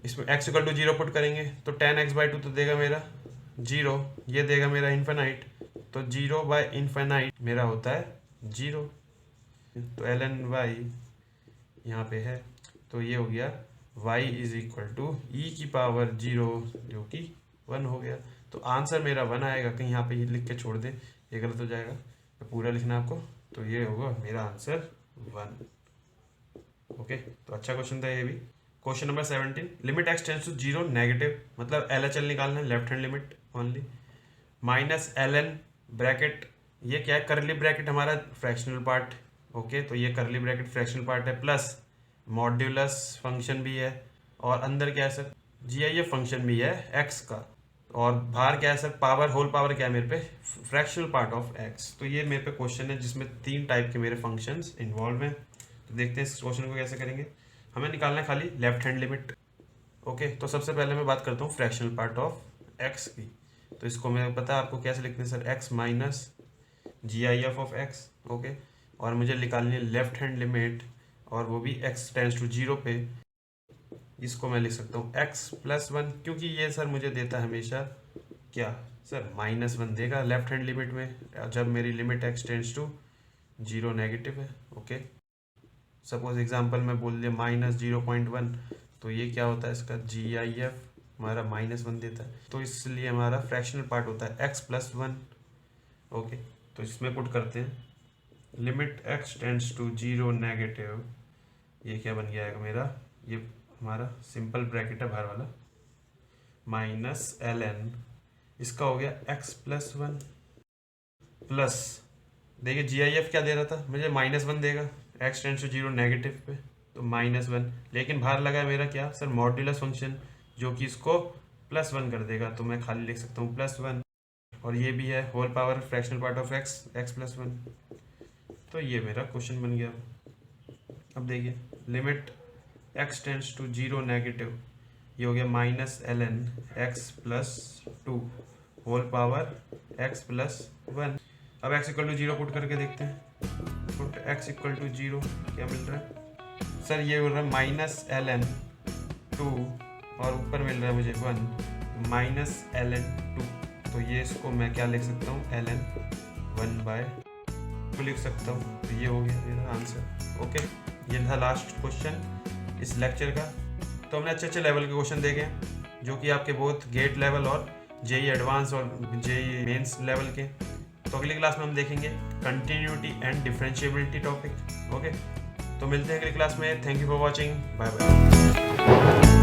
इसमें x = 0 पुट करेंगे, तो 10 x/2 तो देगा मेरा 0, ये देगा मेरा इन्फिनाइट, तो 0/इन्फिनाइट मेरा होता है 0। तो ln y यहाँ पे है, तो ये हो गया y is equal to e⁻0 जो कि 1 हो गया। तो आंसर मेरा 1 आएगा, कहीं यहाँ पे ये लिख के छोड़ दे, ये गलत हो जाएगा, तो पूरा लिखना आपको, तो ये होगा मेरा आंसर 1 ओके। तो अच्छा क्वेश्चन था ये भी। Question number 17, limit x tends to 0 negative, मतलब LHL निकालना है, left hand limit only, -ln bracket, ये क्या है, करली ब्रैकेट हमारा फ्रैक्शनल पार्ट ओके, तो ये करली ब्रैकेट फ्रैक्शनल पार्ट है, प्लस मॉड्यूलस फंक्शन भी है, और अंदर क्या है सर, GIF फंक्शन भी है x का, और बाहर क्या है सर, पावर, होल पावर क्या है मेरे पे, फ्रैक्शनल पार्ट ऑफ x। तो ये मेरे पे क्वेश्चन है जिसमें 3 टाइप के मेरे फंक्शंस इन्वॉल्व हैं। तो देखते हैं इस क्वेश्चन को कैसे करेंगे। हमें निकालना है खाली लेफ्ट हैंड लिमिट ओके। तो सबसे पहले मैं बात करता हूँ फ्रैक्शनल पार्ट ऑफ x की, तो इसको मैं पता है आपको कैसे लिखते हैं sir, x minus GIF of x okay, और मुझे निकालनी है लेफ्ट हैंड लिमिट, और वो भी x टेंड्स टू 0 पे, इसको मैं लिख सकता हूँ x + 1, क्योंकि ये सर मुझे देता है हमेशा क्या सर, -1 देगा लेफ्ट हैंड लिमिट में, जब मेरी limit x tends to 0 negative है ओके। सपोज एग्जांपल में बोल दिया -0.1, तो ये क्या होता है इसका GIF हमारा -1 देता है, तो इसलिए हमारा फ्रैक्शनल पार्ट होता है x+1। ओके, तो इसमें पुट करते हैं limit x tends to 0 negative, ये क्या बन गया मेरा, ये हमारा सिंपल ब्रैकेट है बाहर वाला, -ln, इसका हो गया x+1 प्लस, देखिए GIF क्या दे रहा था मुझे, -1 देगा, x टेंड्स टू 0 नेगेटिव पे तो -1, लेकिन बाहर लगा है मेरा क्या सर, मॉड्यूलस फंक्शन, जो कि इसको +1 कर देगा, तो मैं खाली लिख सकता हूँ +1, और ये भी है whole power fractional part of x+1। तो ये मेरा क्वेश्चन बन गया। अब देखिए limit x tends to 0 negative, ये हो गया -ln x+2 whole power x+1। अब x = 0 पुट करके देखते हैं, पुट x = 0, क्या मिल रहा है सर, ये बोल रहा है -ln 2 और ऊपर मिल रहा है मुझे 1 -ln 2, तो ये इसको मैं क्या लिख सकता हूँ, ln 1/2 लिख सकता हूँ, तो ये हो गया मेरा आंसर। ओके, ये था लास्ट क्वेश्चन इस लेक्चर का। तो हमने अच्छे लेवल के क्वेश्चन देखे हैं, जो कि आपके बहुत गेट लेवल और JEE एडवांस और JEE मेंस लेवल के। तो अगली क्लास में हम देखेंगे continuity and differentiability topic. Okay, तो मिलते हैं अगली क्लास में। Thank you for watching, bye bye.